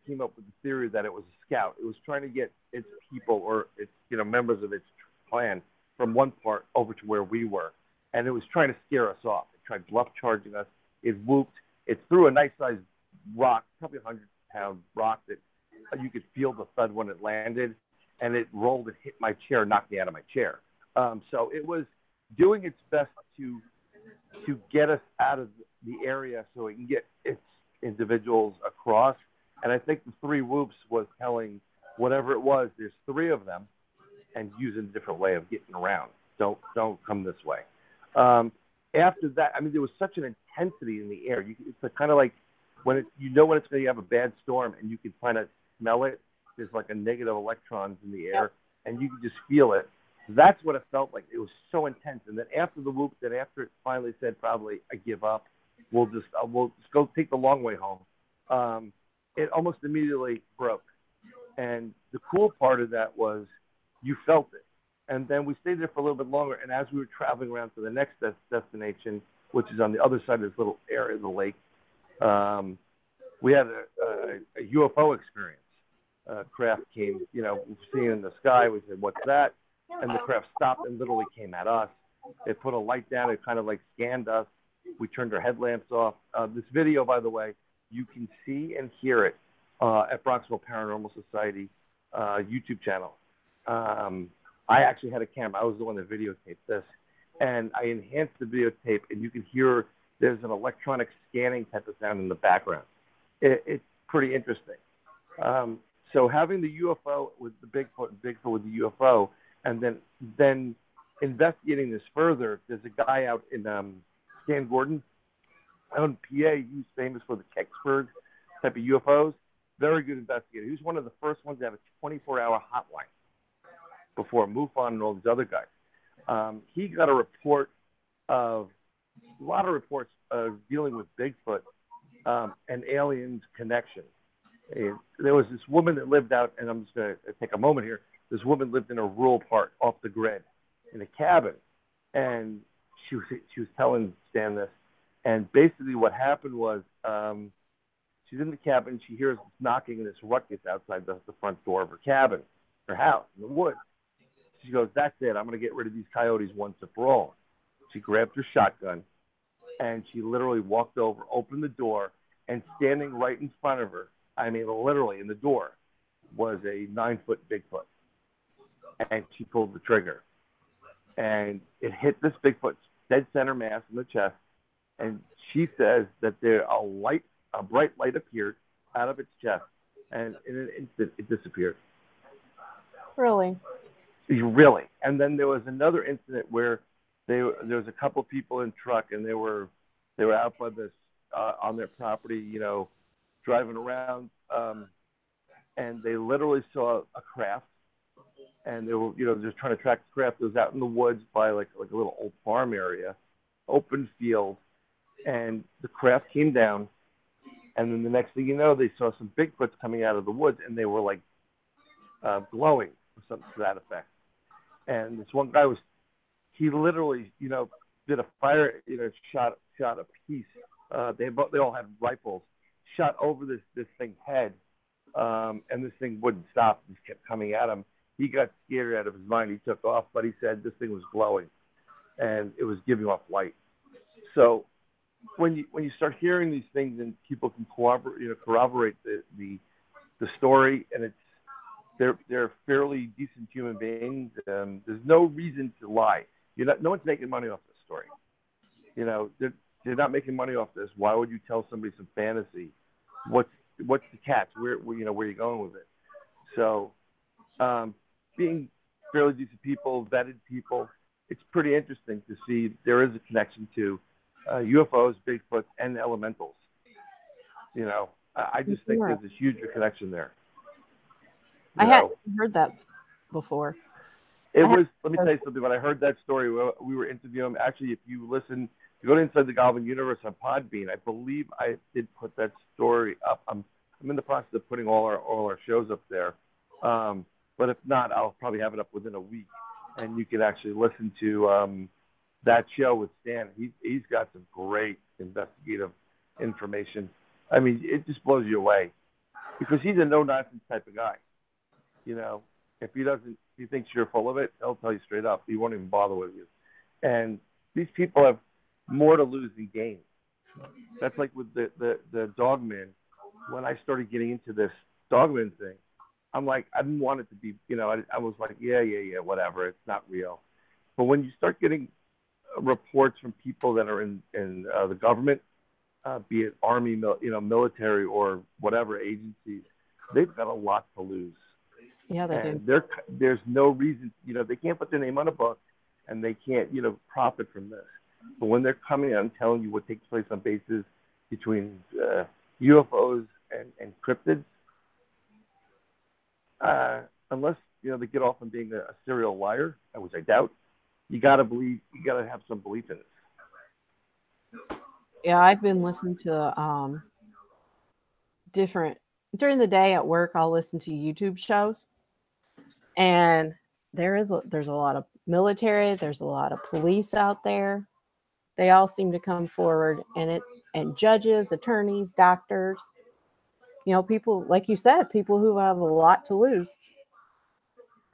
Speaker 3: came up with the theory that it was a scout. It was trying to get its people or its members of its clan from one part over to where we were, and it was trying to scare us off. It tried bluff charging us. It whooped. It threw a nice sized rock, probably 100-pound rock that you could feel the thud when it landed, and it rolled and hit my chair, knocked me out of my chair. So it was doing its best to get us out of the area so it can get its individuals across. And I think the three whoops was telling whatever it was, there's three of them, and using a different way of getting around. Don't come this way. After that, there was such an intensity in the air. It's kind of like when it's when it's going to have a bad storm, and you can kind of smell it. There's like a negative electrons in the air, and you can just feel it. That's what it felt like. It was so intense. And then after the whoop, then after it finally said, probably, I give up, we'll just go take the long way home. It almost immediately broke. And the cool part of that was you felt it. And then we stayed there for a little bit longer. And as we were traveling around to the next destination, which is on the other side of this little area of the lake, we had a UFO experience. Craft came, seeing in the sky. We said, "What's that?" And the craft stopped and literally came at us. It put a light down. It kind of like scanned us. We turned our headlamps off. This video, by the way, you can see and hear it at Bronxville Paranormal Society YouTube channel. I actually had a camera. I was the one that videotaped this. And I enhanced the videotape, and you can hear there's an electronic scanning type of sound in the background. It's pretty interesting. So having the UFO with the Bigfoot and Bigfoot with the UFO, and then investigating this further, there's a guy out in Stan Gordon out in PA. He's famous for the Kecksburg type of UFOs. Very good investigator. He was one of the first ones to have a 24-hour hotline before MUFON and all these other guys. He got a lot of reports of dealing with Bigfoot and aliens connection. There was this woman that lived out, and I'm just going to take a moment here. This woman lived in a rural part off the grid in a cabin, and she was telling Stan this. And basically what happened was she's in the cabin. She hears knocking and this ruckus outside the front door of her cabin, her house in the woods. She goes, "That's it. I'm going to get rid of these coyotes once and for all." She grabbed her shotgun, and she literally walked over, opened the door, and standing right in front of her, I mean, literally in the door was a 9-foot Bigfoot. And she pulled the trigger. And it hit this Bigfoot's dead center mass in the chest. And she says that a bright light appeared out of its chest. And in an instant, it disappeared.
Speaker 1: Really?
Speaker 3: Really. And then there was another incident where there was a couple people in truck, and they were out by this on their property, driving around, and they literally saw a craft, and they were just trying to track the craft. It was out in the woods by like a little old farm area, open field, and the craft came down, and then the next thing you know, they saw some Bigfoots coming out of the woods, and they were like glowing or something to that effect. And this one guy he literally, did a fire, shot a piece. They all had rifles, shot over this thing's head, and this thing wouldn't stop. It just kept coming at him. He got scared out of his mind. He took off, but he said this thing was glowing, and it was giving off light. So when you start hearing these things and people can corroborate the story, and they're fairly decent human beings. There's no reason to lie. No one's making money off this story. They're not making money off this. Why would you tell somebody some fantasy? What's the catch? Where are you going with it? So, being fairly decent people, vetted people, it's pretty interesting to see there is a connection to UFOs, Bigfoot, and elementals. I just think there's a huge connection there.
Speaker 1: I hadn't heard that before.
Speaker 3: Let me tell you something. When I heard that story, we were interviewing. Actually, if you go to Inside the Goblin Universe on Podbean, I believe I did put that story up. I'm in the process of putting all our shows up there. But if not, I'll probably have it up within a week, and you can actually listen to that show with Stan. He's got some great investigative information. I mean, it just blows you away because he's a no-nonsense type of guy. If he thinks you're full of it, he'll tell you straight up. He won't even bother with you. And these people have more to lose than gain. That's like with the Dogmen. When I started getting into this Dogmen thing, I'm like, I didn't want it to be, I was like, yeah, whatever. It's not real. But when you start getting reports from people that are in the government, be it Army, military, or whatever agencies, they've got a lot to lose.
Speaker 1: Yeah, they do.
Speaker 3: There's no reason, they can't put their name on a book, and they can't, profit from this. But when they're coming out and telling you what takes place on bases between UFOs and cryptids, unless they get off on being a serial liar, which I doubt, you gotta have some belief in it.
Speaker 1: Yeah, I've been listening to during the day at work. I'll listen to YouTube shows, and there's a lot of military, there's a lot of police out there. They all seem to come forward, and judges, attorneys, doctors, people, like you said, people who have a lot to lose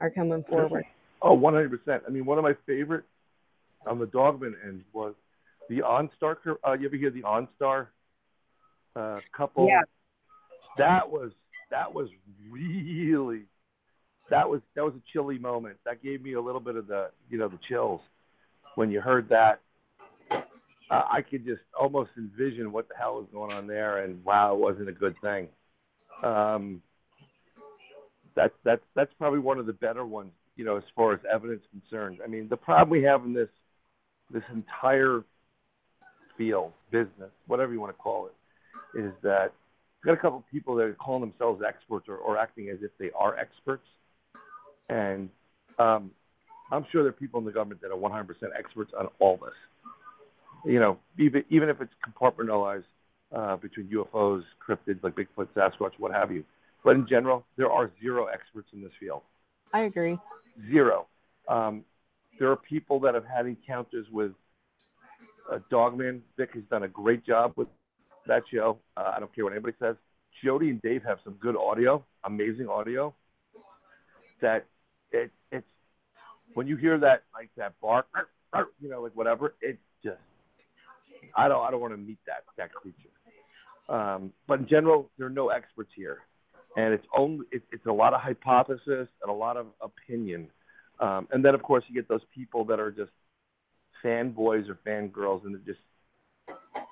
Speaker 1: are coming forward.
Speaker 3: Oh, 100%. I mean, one of my favorite on the Dogman end was the OnStar. You ever hear the OnStar couple?
Speaker 1: Yeah.
Speaker 3: That was really that was a chilly moment. That gave me a little bit of the chills when you heard that. I could just almost envision what the hell was going on there, and wow, it wasn't a good thing. That's probably one of the better ones, as far as evidence concerned. I mean, the problem we have in this entire field, business, whatever you want to call it, is that we've got a couple of people that are calling themselves experts or acting as if they are experts. And I'm sure there are people in the government that are 100% experts on all this. Even if it's compartmentalized between UFOs, cryptids like Bigfoot, Sasquatch, what have you. But in general, there are zero experts in this field.
Speaker 1: I agree.
Speaker 3: Zero. There are people that have had encounters with Dogman. Vic has done a great job with that show. I don't care what anybody says. Jody and Dave have some good audio, amazing audio. That it's when you hear that, like that bark, like whatever, it's just I don't want to meet that creature. But in general, there are no experts here, and it's a lot of hypothesis and a lot of opinion. And then of course you get those people that are just fanboys or fangirls, and they're just,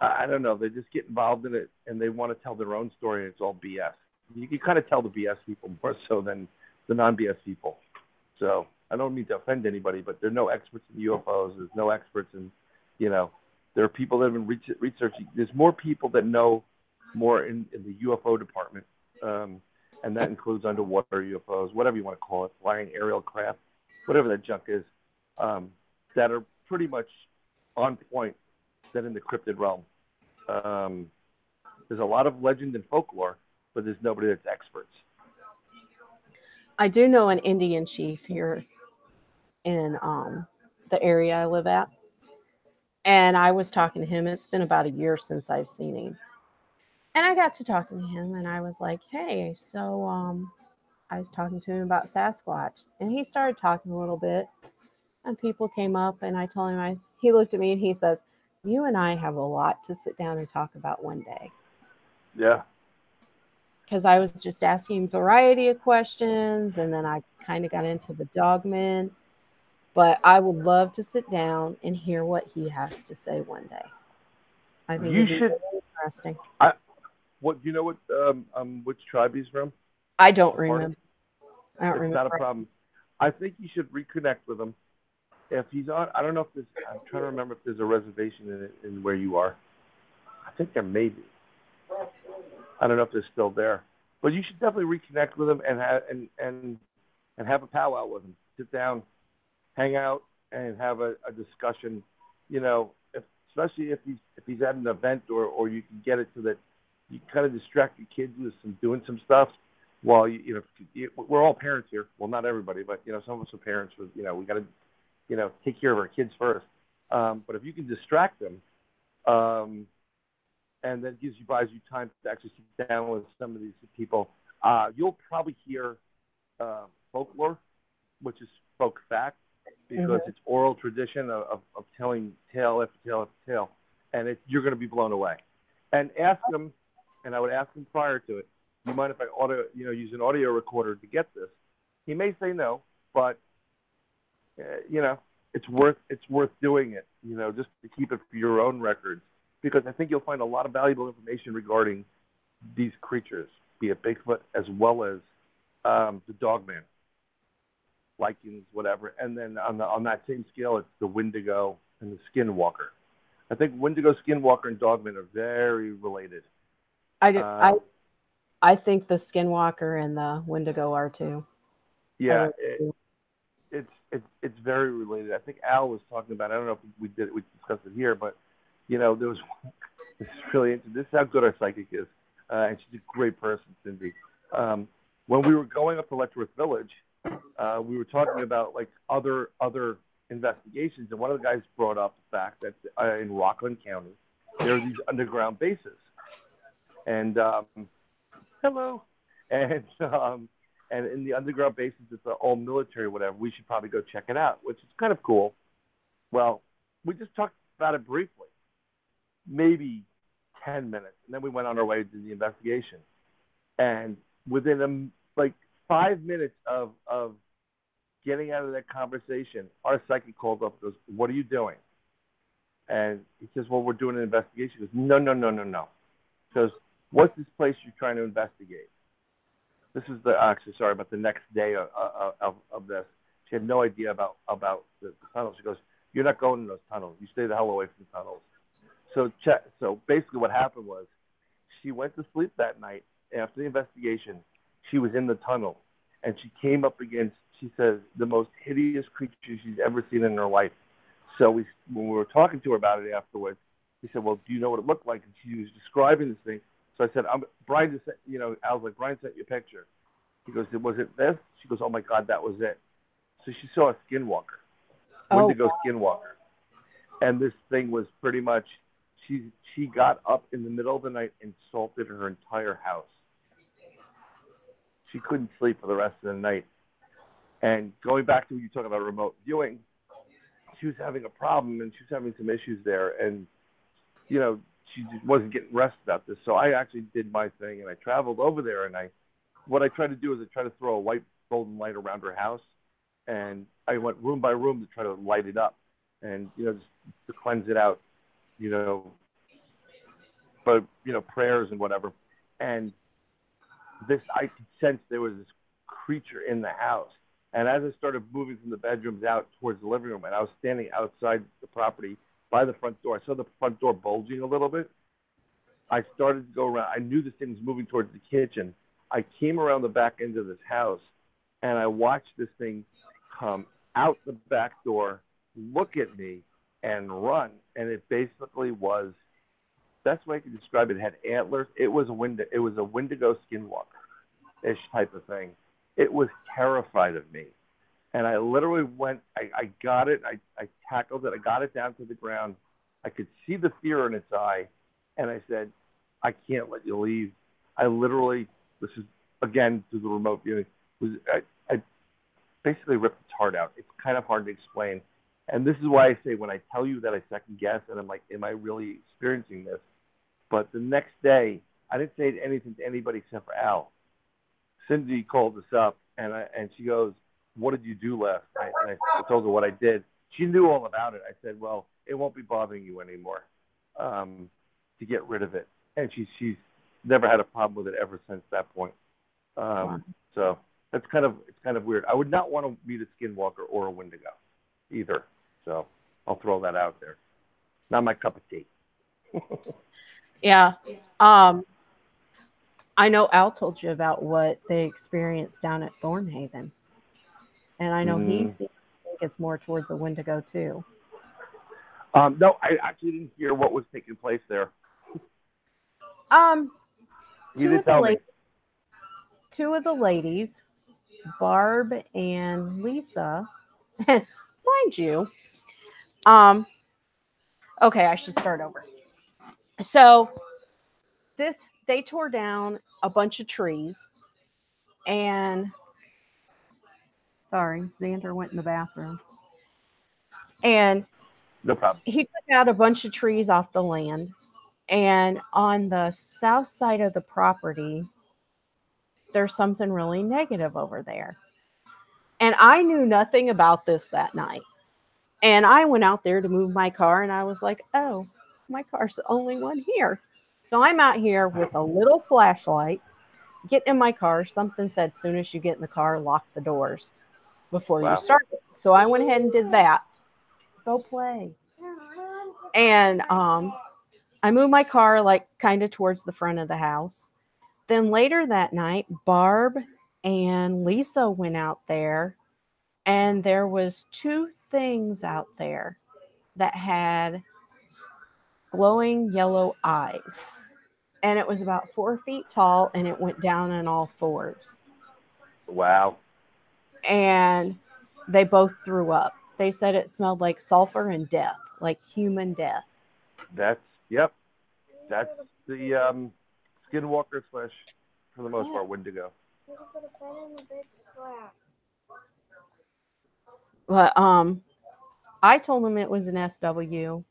Speaker 3: I don't know, they just get involved in it and they want to tell their own story, and it's all BS. You can kind of tell the BS people more so than the non-BS people. So I don't mean to offend anybody, but there are no experts in UFOs. There's no experts in, there are people that have been researching. There's more people that know more in the UFO department, and that includes underwater UFOs, whatever you want to call it, flying aerial craft, whatever that junk is, that are pretty much on point than in the cryptid realm. There's a lot of legend and folklore, but there's nobody that's experts.
Speaker 1: I do know an Indian chief here in the area I live at. And I was talking to him. It's been about a year since I've seen him. And I got to talking to him, and I was like, hey, so I was talking to him about Sasquatch. And he started talking a little bit. And people came up, and I told him, he looked at me, and he says, you and I have a lot to sit down and talk about one day.
Speaker 3: Yeah.
Speaker 1: Because I was just asking a variety of questions, and then I kind of got into the Dogmen. But I would love to sit down and hear what he has to say one day. I think it'd be really interesting.
Speaker 3: Do you know which tribe he's from?
Speaker 1: I don't remember.
Speaker 3: It's not a problem. I think you should reconnect with him. If he's on, I don't know if there's, I'm trying to remember if there's a reservation in where you are. I think there may be. I don't know if they're still there. But you should definitely reconnect with him and have a powwow with him. Sit down, hang out, and have a discussion. Especially if he's at an event or you can get it so that you kind of distract your kids with doing some stuff while we're all parents here. Well, not everybody, but some of us are parents. With we got to take care of our kids first. But if you can distract them, and that buys you time to actually sit down with some of these people, you'll probably hear folklore, which is folk fact, because it's oral tradition of telling tale after tale after tale, and you're going to be blown away. And ask them, and I would ask him prior to it, you mind if I use an audio recorder to get this? He may say no, but it's worth doing it, just to keep it for your own records, because I think you'll find a lot of valuable information regarding these creatures, be it Bigfoot as well as the Dogman, Lycans, whatever. And then on that same scale, it's the Wendigo and the Skinwalker. I think Wendigo, Skinwalker, and Dogman are very related.
Speaker 1: I think the Skinwalker and the Wendigo are too.
Speaker 3: Yeah, it's very related. I think Al was talking about. I don't know if we discussed it here, but there was. This is really interesting. This is how good our psychic is, and she's a great person, Cindy. When we were going up to Letchworth Village, we were talking about like other investigations, and one of the guys brought up the fact that in Rockland County there are these underground bases, and hello, and in the underground bases it's all military, whatever. We should probably go check it out, which is kind of cool. Well, we just talked about it briefly, maybe 10 minutes, and then we went on our way to the investigation. And within 5 minutes of getting out of that conversation, our psychic called up and goes, "What are you doing?" And he says, "Well, we're doing an investigation." He goes, "No. He goes, "What's this place you're trying to investigate?" This is about the next day of this. She had no idea about the tunnels. She goes, "You're not going in those tunnels. You stay the hell away from the tunnels." So basically what happened was she went to sleep that night after the investigation. She was in the tunnel, and she came up against, she says, the most hideous creature she's ever seen in her life. So when we were talking to her about it afterwards, we said, "Well, do you know what it looked like?" And she was describing this thing. So I said, "Brian just sent, I was like, Brian sent you a picture." He goes, "Was it this?" She goes, "Oh my God, that was it." So she saw a skinwalker, Wendigo skinwalker. And this thing was pretty much, she got up in the middle of the night and salted her entire house. She couldn't sleep for the rest of the night. And going back to what you talking about remote viewing, she was having a problem, and she was having some issues there. And, she just wasn't getting rest about this. So I actually did my thing, and I traveled over there. And what I tried to do is I tried to throw a white golden light around her house, and I went room by room to try to light it up, and just to cleanse it out, but prayers and whatever. And I could sense there was this creature in the house. And as I started moving from the bedrooms out towards the living room, and I was standing outside the property by the front door, I saw the front door bulging a little bit. I started to go around. I knew this thing was moving towards the kitchen. I came around the back end of this house, and I watched this thing come out the back door, look at me, and run. And it basically was, best way I could describe it, had antlers. It was a Wendigo skinwalker-ish type of thing. It was terrified of me. And I literally went, I got it, I tackled it, I got it down to the ground. I could see the fear in its eye, and I said, I can't let you leave. I literally, this is, again, through the remote viewing, I basically ripped its heart out. It's kind of hard to explain. And this is why I say when I tell you that I second guess, and I'm like, am I really experiencing this? But the next day, I didn't say anything to anybody except for Al. Cindy called us up, and she goes, what did you do last night? And I told her what I did. She knew all about it. I said, well, it won't be bothering you anymore to get rid of it. And she's never had a problem with it ever since that point. So it's kind of weird. I would not want to meet a skinwalker or a Wendigo either. So I'll throw that out there. Not my cup of tea.
Speaker 1: Yeah. I know Al told you about what they experienced down at Thornhaven. And I know he seems to think it's more towards a Wendigo too.
Speaker 3: No, I actually didn't hear what was taking place there.
Speaker 1: Two of the ladies, Barb and Lisa, mind you, okay, I should start over. So they tore down a bunch of trees, and sorry, Xander went in the bathroom. And
Speaker 3: no problem.
Speaker 1: He took out a bunch of trees off the land, and on the south side of the property, there's something really negative over there. And I knew nothing about this that night. And I went out there to move my car, and I was like, oh, my car's the only one here. So I'm out here with a little flashlight, get in my car. Something said, as soon as you get in the car, lock the doors before you start it. So I went ahead and did that. Go play. And I moved my car like kind of towards the front of the house. Then later that night, Barb and Lisa went out there, and there was two things out there that had glowing yellow eyes. And it was about 4 feet tall, and it went down on all fours.
Speaker 3: Wow.
Speaker 1: And they both threw up. They said it smelled like sulfur and death, like human death.
Speaker 3: That's the skinwalker / for the most part, Wendigo.
Speaker 1: But I told them it was an SW.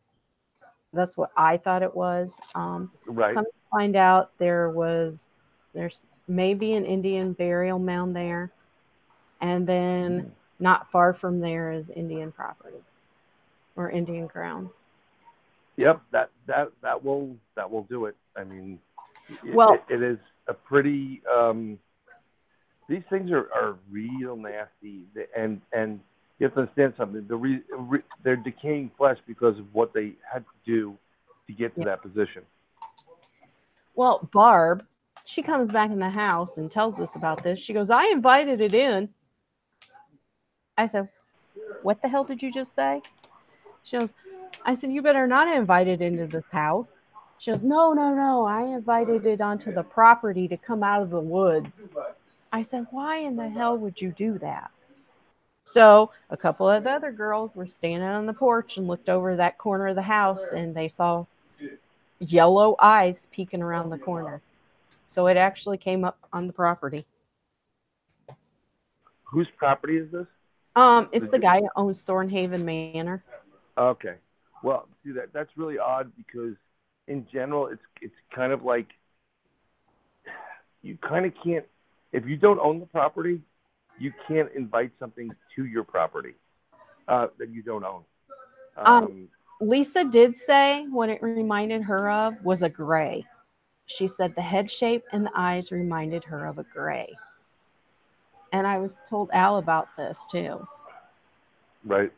Speaker 1: That's what I thought it was.
Speaker 3: Right.
Speaker 1: Come to find out there's maybe an Indian burial mound there, and then not far from there is Indian property or Indian grounds.
Speaker 3: Yep, that will do it. I mean, it is a pretty. These things are real nasty, and you have to understand something. They're decaying flesh because of what they had to do to get to that position.
Speaker 1: Well, Barb, she comes back in the house and tells us about this. She goes, I invited it in. I said, what the hell did you just say? She goes, I said, you better not invite it into this house. She goes, no. I invited it onto the property to come out of the woods. I said, why in the hell would you do that? So a couple of the other girls were standing on the porch and looked over that corner of the house, and they saw yellow eyes peeking around the corner. So it actually came up on the property.
Speaker 3: Whose property is this?
Speaker 1: It's the guy who owns Thornhaven Manor.
Speaker 3: Okay. Well, see that's really odd because in general, it's kind of like you kind of can't, if you don't own the property, you can't invite something to your property that you don't own.
Speaker 1: Lisa did say what it reminded her of was a gray. She said the head shape and the eyes reminded her of a gray. And I was told Al about this too.
Speaker 3: Right.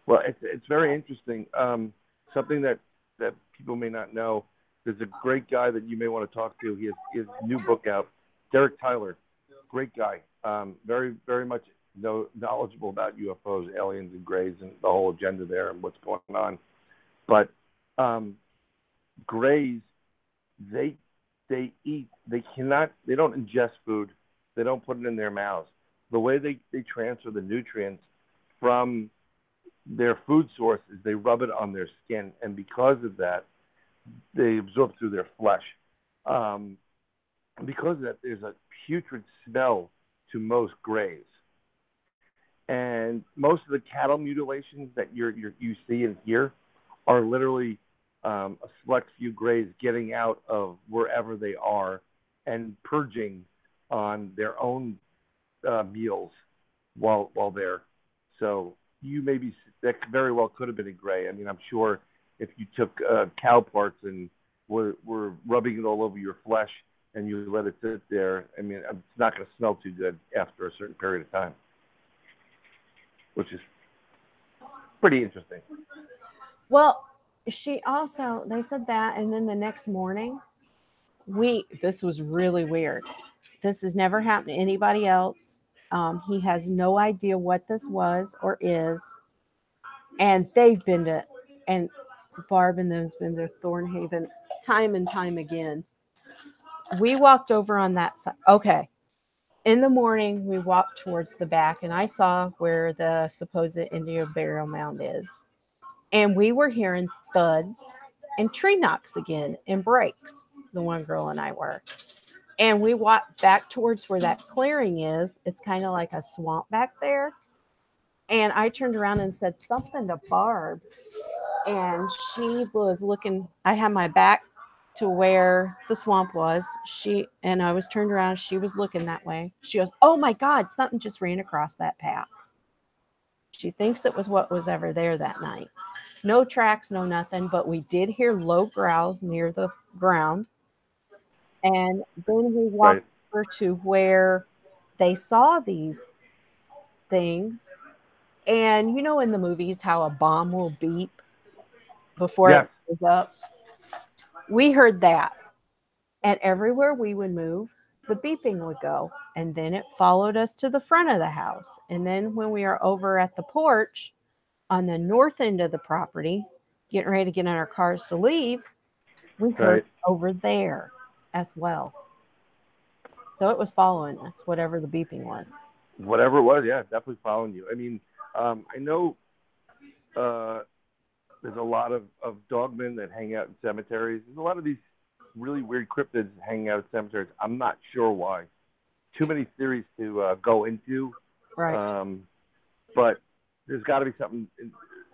Speaker 3: Well, it's very interesting. Something that people may not know. There's a great guy that you may want to talk to. He has his new book out. Derek Tyler, great guy. Very very much knowledgeable about UFOs, aliens, and grays, and the whole agenda there and what's going on. But grays, they eat. They don't ingest food. They don't put it in their mouths. The way they transfer the nutrients from their food source is they rub it on their skin, and because of that, they absorb through their flesh. Because of that, there's a putrid smell to most grays, and most of the cattle mutilations that you see and hear are literally a select few grays getting out of wherever they are and purging on their own meals while there. So that very well could have been a gray. I mean, I'm sure if you took cow parts and were rubbing it all over your flesh and you let it sit there, I mean, it's not going to smell too good after a certain period of time, which is pretty interesting.
Speaker 1: Well, they said that, and then the next morning, this was really weird. This has never happened to anybody else. He has no idea what this was or is. And and Barb and them's been to Thornhaven time and time again. We walked over on that side. Okay. In the morning, we walked towards the back, and I saw where the supposed Indian burial mound is. And we were hearing thuds and tree knocks again and breaks. The one girl and I were. And we walked back towards where that clearing is. It's kind of like a swamp back there. And I turned around and said something to Barb. And she was looking, I had my back to where the swamp was. And I was turned around. She was looking that way. She goes, "Oh my God, something just ran across that path." She thinks it was what was ever there that night. No tracks, no nothing, but we did hear low growls near the ground. And then we walked over to where they saw these things. And you know in the movies how a bomb will beep before it goes up? We heard that. And everywhere we would move, the beeping would go. And then it followed us to the front of the house. And then when we are over at the porch on the north end of the property, getting ready to get in our cars to leave, we heard over there as well. So it was following us, whatever the beeping was.
Speaker 3: Whatever it was, yeah, definitely following you. I mean, I know there's a lot of dogmen that hang out in cemeteries. There's a lot of these really weird cryptids hanging out in cemeteries. I'm not sure why. Too many theories to go into.
Speaker 1: Right.
Speaker 3: But there's got to be something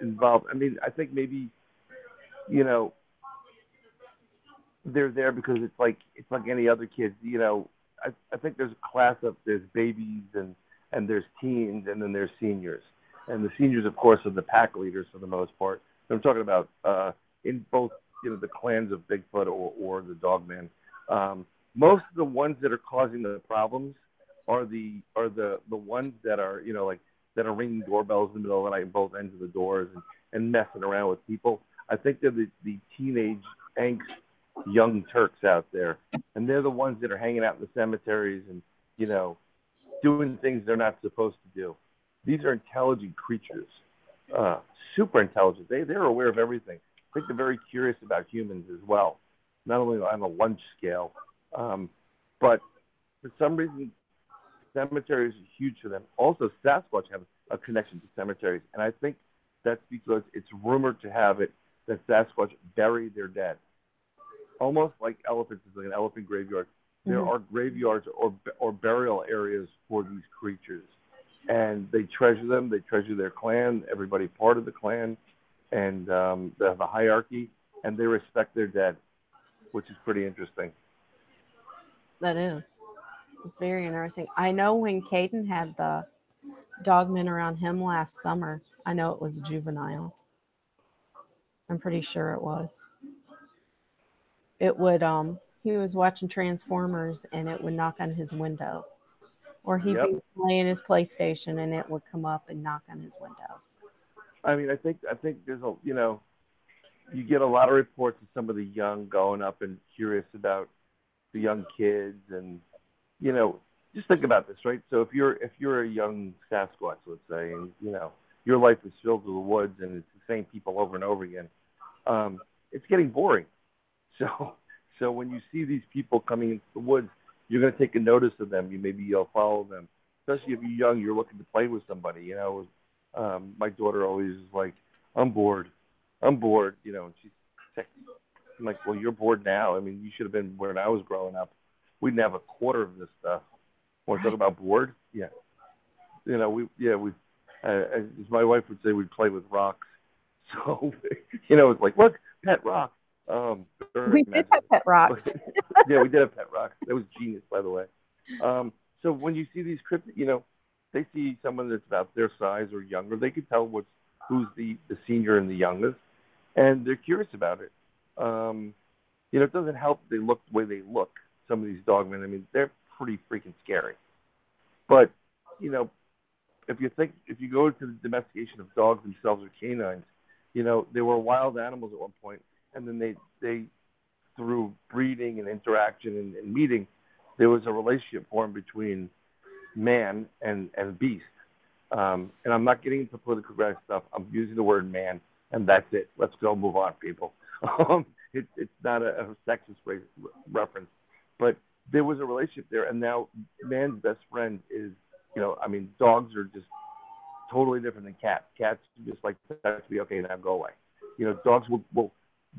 Speaker 3: involved. I mean, I think maybe, they're there because it's like any other kids. I think there's a class of there's babies and there's teens and then there's seniors. And the seniors, of course, are the pack leaders for the most part. I'm talking about in both the clans of Bigfoot or the Dogman. Most of the ones that are causing the problems are the ones that are that are ringing doorbells in the middle of the night in both ends of the doors and messing around with people. I think they're the teenage angst young Turks out there, and they're the ones that are hanging out in the cemeteries and doing things they're not supposed to do. These are intelligent creatures, super intelligent. They're aware of everything. I think they're very curious about humans as well, not only on a lunch scale, but for some reason, cemeteries are huge for them. Also, Sasquatch have a connection to cemeteries, and I think that's because it's rumored to have it that Sasquatch bury their dead. Almost like elephants, is like an elephant graveyard. There are graveyards or burial areas for these creatures, and they treasure them. They treasure their clan, everybody part of the clan, and they have a hierarchy. and they respect their dead, which is pretty interesting.
Speaker 1: That is. It's very interesting. I know when Caden had the dogmen around him last summer, I know it was juvenile. I'm pretty sure it was. It would he was watching Transformers and it would knock on his window. Or he'd
Speaker 3: Yep.
Speaker 1: be playing his PlayStation and it would come up and knock on his window.
Speaker 3: I mean, I think there's a, you get a lot of reports of some of the young going up and curious about the young kids, and just think about this, right? So if you're a young Sasquatch, let's say, and your life is filled with the woods and it's the same people over and over again, it's getting boring. So when you see these people coming into the woods, you're going to take a notice of them. You'll follow them, especially if you're young. You're looking to play with somebody. My daughter always is like, I'm bored, and she's sick. I'm like, well, you're bored now. I mean, you should have been when I was growing up. We didn't have a quarter of this stuff. Want to talk about bored? Yeah. As my wife would say, we'd play with rocks. So, it's like, look, pet rock.
Speaker 1: We did have pet rocks.
Speaker 3: Yeah, we did have pet rocks. That was genius, by the way. So when you see these cryptids, they see someone that's about their size or younger. They can tell who's the senior and the youngest, and they're curious about it. It doesn't help they look the way they look. Some of these dogmen, I mean, they're pretty freaking scary. But if you go to the domestication of dogs themselves or canines, they were wild animals at one point, and then they through breeding and interaction and meeting, there was a relationship formed between man and beast. And I'm not getting into political correct stuff. I'm using the word man, and that's it. Let's go move on, people. It's not a sexist reference, but there was a relationship there, and now man's best friend is, dogs are just totally different than cats. Cats just like that to be okay, now go away. Dogs will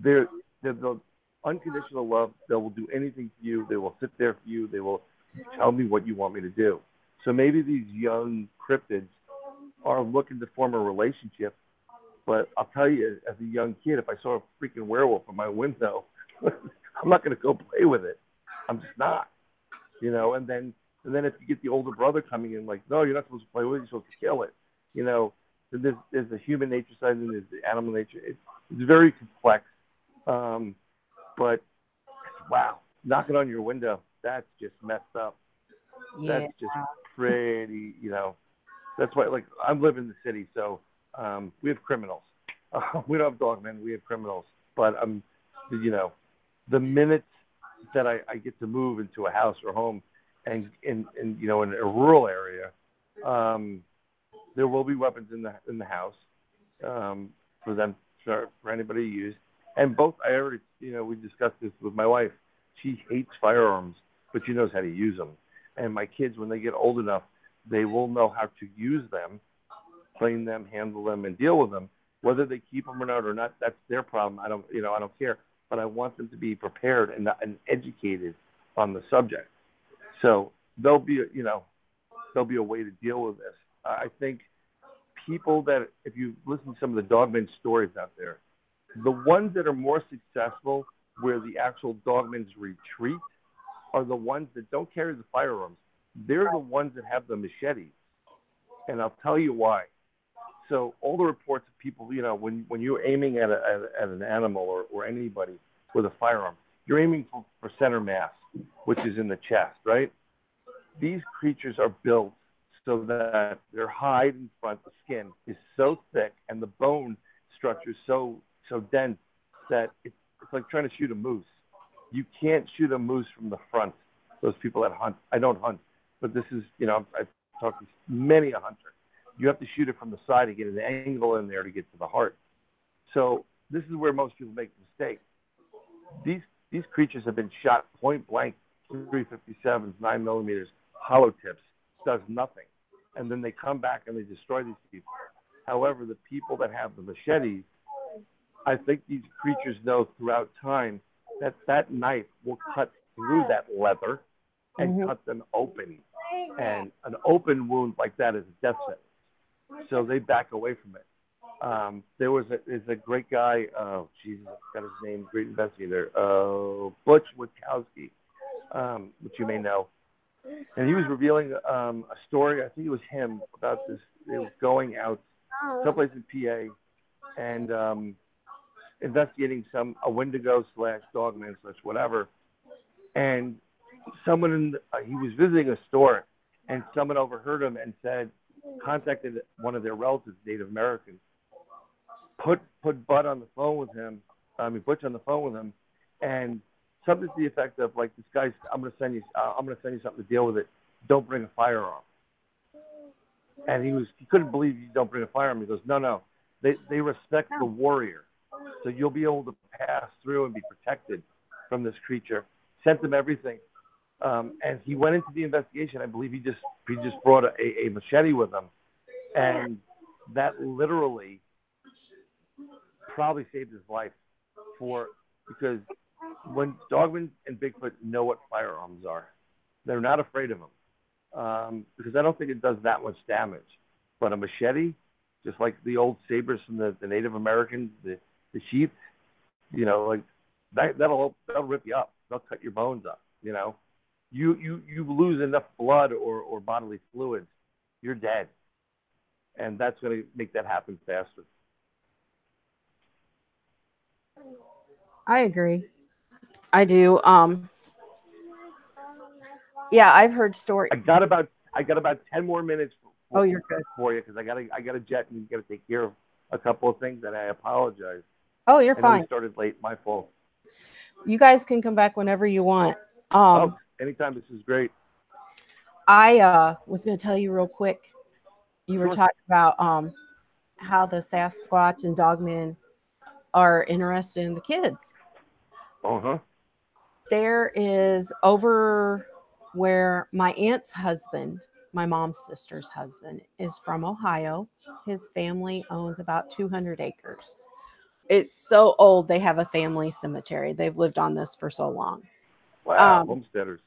Speaker 3: they're the unconditional love. They will do anything for you. They will sit there for you. They will tell me what you want me to do. So maybe these young cryptids are looking to form a relationship. But I'll tell you, as a young kid, if I saw a freaking werewolf in my window, I'm not going to go play with it. I'm just not, And then if you get the older brother coming in, like, no, you're not supposed to play with it. You're supposed to kill it. Then there's the human nature side and there's the animal nature. It's very complex. But wow, knocking on your window, that's just messed up.
Speaker 1: Yeah.
Speaker 3: That's just pretty, That's why, like, I live in the city, so we have criminals. We don't have dogmen, we have criminals. But the minute that I get to move into a house or home, and in a rural area, there will be weapons in the house for anybody to use. And I already, we discussed this with my wife. She hates firearms, but she knows how to use them. And my kids, when they get old enough, they will know how to use them, clean them, handle them, and deal with them. Whether they keep them or not, that's their problem. I don't care. But I want them to be prepared and educated on the subject. So there'll be a way to deal with this. I think people that, if you listen to some of the dogmen stories out there, the ones that are more successful, where the actual dogmen's retreat, are the ones that don't carry the firearms. They're the ones that have the machetes. And I'll tell you why. So all the reports of people, when you're aiming at an animal or anybody with a firearm, you're aiming for center mass, which is in the chest, right? These creatures are built so that their hide in front, the skin, is so thick and the bone structure is so dense that it's like trying to shoot a moose. You can't shoot a moose from the front. Those people that hunt, I don't hunt, but this is, I've talked to many a hunter. You have to shoot it from the side to get an angle in there to get to the heart. So this is where most people make the mistake. These creatures have been shot point blank, 357s, 9mm, hollow tips, does nothing. And then they come back and they destroy these people. However, the people that have the machetes, I think these creatures know throughout time that knife will cut through that leather and cut them open. And an open wound like that is a death sentence. So they back away from it. There's a great guy. Oh, Jesus, I got his name. Great investigator. Butch Witkowski, which you may know. And he was revealing a story. I think it was him about this. They were going out someplace in PA and investigating a Wendigo / Dogman / whatever. And he was visiting a store, and someone overheard him and contacted one of their relatives, Native Americans, put Bud on the phone with him. Butch on the phone with him, and something to the effect of like, this guy's, I'm gonna send you something to deal with it. Don't bring a firearm. And he couldn't believe you don't bring a firearm. He goes, no, they respect the warrior, so you'll be able to pass through and be protected from this creature. Sent him everything, and he went into the investigation. I believe he just brought a machete with him, and that literally probably saved his life because when Dogmen and Bigfoot know what firearms are, they're not afraid of them, because I don't think it does that much damage. But a machete, just like the old sabers from the Native Americans, the sheaths, like that'll rip you up. They'll cut your bones up. You lose enough blood or bodily fluids, you're dead, and that's going to make that happen faster.
Speaker 1: I agree. I do. Yeah, I've heard stories.
Speaker 3: I got about 10 more minutes.
Speaker 1: You're good.
Speaker 3: For you, because I got a jet and you got to take care of a couple of things, and I apologize.
Speaker 1: Oh, you're fine.
Speaker 3: We started late. My fault.
Speaker 1: You guys can come back whenever you want.
Speaker 3: Anytime. This is great.
Speaker 1: I was going to tell you real quick. You were talking about how the Sasquatch and Dogmen are interested in the kids. There is over where my aunt's husband, my mom's sister's husband, is from Ohio. His family owns about 200 acres. It's so old, they have a family cemetery. They've lived on this for so long.
Speaker 3: Wow, homesteaders.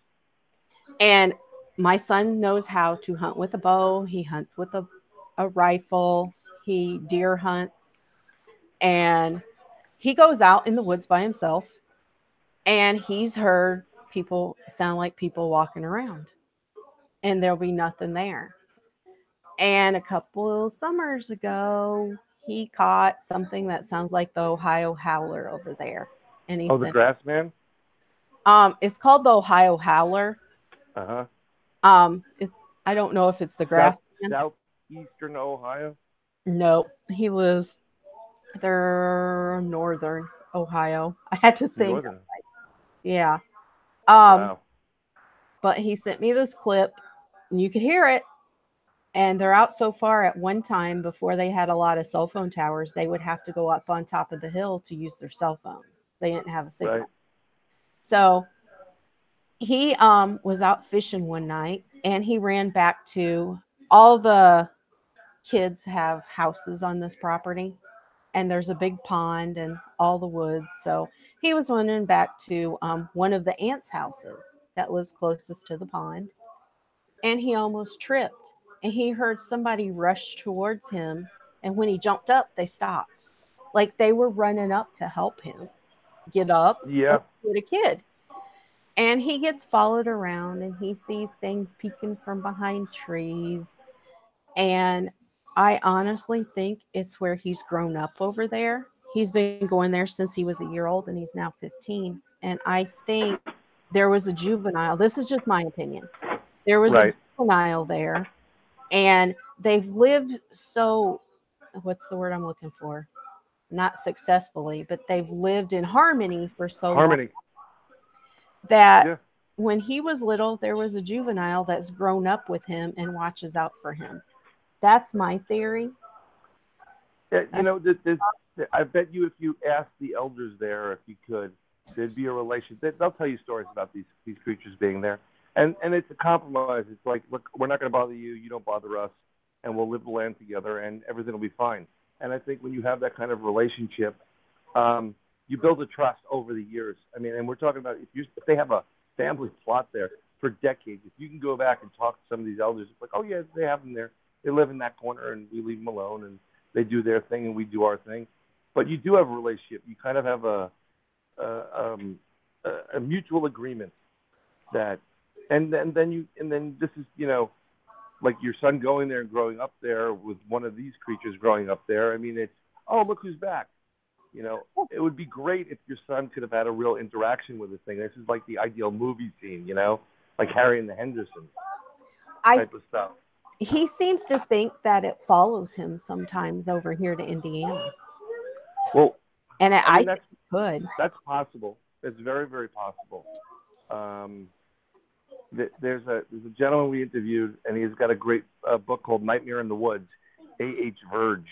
Speaker 1: And my son knows how to hunt with a bow. He hunts with a rifle. He deer hunts. And he goes out in the woods by himself. And he's heard people sound like people walking around. And there'll be nothing there. And a couple of summers ago, he caught something that sounds like the Ohio howler over there. And he
Speaker 3: said, the grass man?
Speaker 1: It's called the Ohio howler. I don't know if it's the grass man.
Speaker 3: Southeastern Ohio?
Speaker 1: No, he lives northern Ohio. I had to think. Yeah.
Speaker 3: Wow.
Speaker 1: But he sent me this clip, and you could hear it. And they're out so far at one time, before they had a lot of cell phone towers, they would have to go up on top of the hill to use their cell phones. They didn't have a signal.
Speaker 3: Right.
Speaker 1: So he was out fishing one night, and he ran back to, all the kids have houses on this property, and there's a big pond and all the woods. So he was wandering back to one of the aunts' houses that lives closest to the pond, and he almost tripped. And he heard somebody rush towards him. And when he jumped up, they stopped. Like they were running up to help him get up.
Speaker 3: Yeah.
Speaker 1: With a kid. And he gets followed around, and he sees things peeking from behind trees. And I honestly think it's where he's grown up over there. He's been going there since he was a year old, and he's now 15. And I think there was a juvenile. This is just my opinion. There was a juvenile there. And they've lived what's the word I'm looking for? Not successfully, but they've lived in harmony for so long that when he was little, there was a juvenile that's grown up with him and watches out for him. That's my theory.
Speaker 3: Yeah, I bet you if you asked the elders there, if you could, there'd be a relation. They'll tell you stories about these creatures being there. And it's a compromise. It's like, look, we're not going to bother you. You don't bother us. And we'll live the land together, and everything will be fine. And I think when you have that kind of relationship, you build a trust over the years. I mean, and we're talking about if they have a family plot there for decades, if you can go back and talk to some of these elders, it's like, oh, yeah, they have them there. They live in that corner, and we leave them alone. And they do their thing and we do our thing. But you do have a relationship. You kind of have a mutual agreement that, and then this is, you know, like your son going there and growing up there with one of these creatures growing up there. I mean, it's, oh, look who's back. You know, it would be great if your son could have had a real interaction with this thing. This is like the ideal movie scene, you know, like Harry and the Hendersons type of stuff.
Speaker 1: He seems to think that it follows him sometimes over here to Indiana.
Speaker 3: Well,
Speaker 1: and I
Speaker 3: mean,
Speaker 1: think it could.
Speaker 3: That's possible. It's very, very possible. There's a gentleman we interviewed, and he's got a great book called Nightmare in the Woods, A.H. Verge.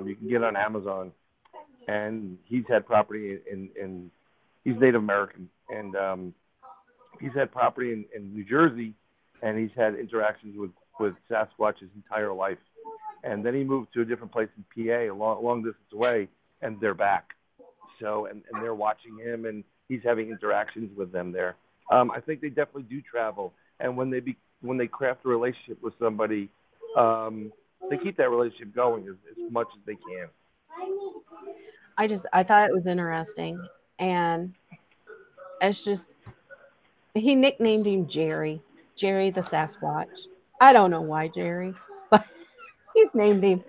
Speaker 3: You can get it on Amazon. And he's had property in he's Native American, and he's had property in New Jersey, and he's had interactions with Sasquatch his entire life. And then he moved to a different place in PA, a long distance away, and they're back. So, and they're watching him, and he's having interactions with them there. I think they definitely do travel, and when they craft a relationship with somebody, they keep that relationship going as much as they can.
Speaker 1: I thought it was interesting, and it's just, he nicknamed him Jerry the Sasquatch. I don't know why Jerry, but he's named him.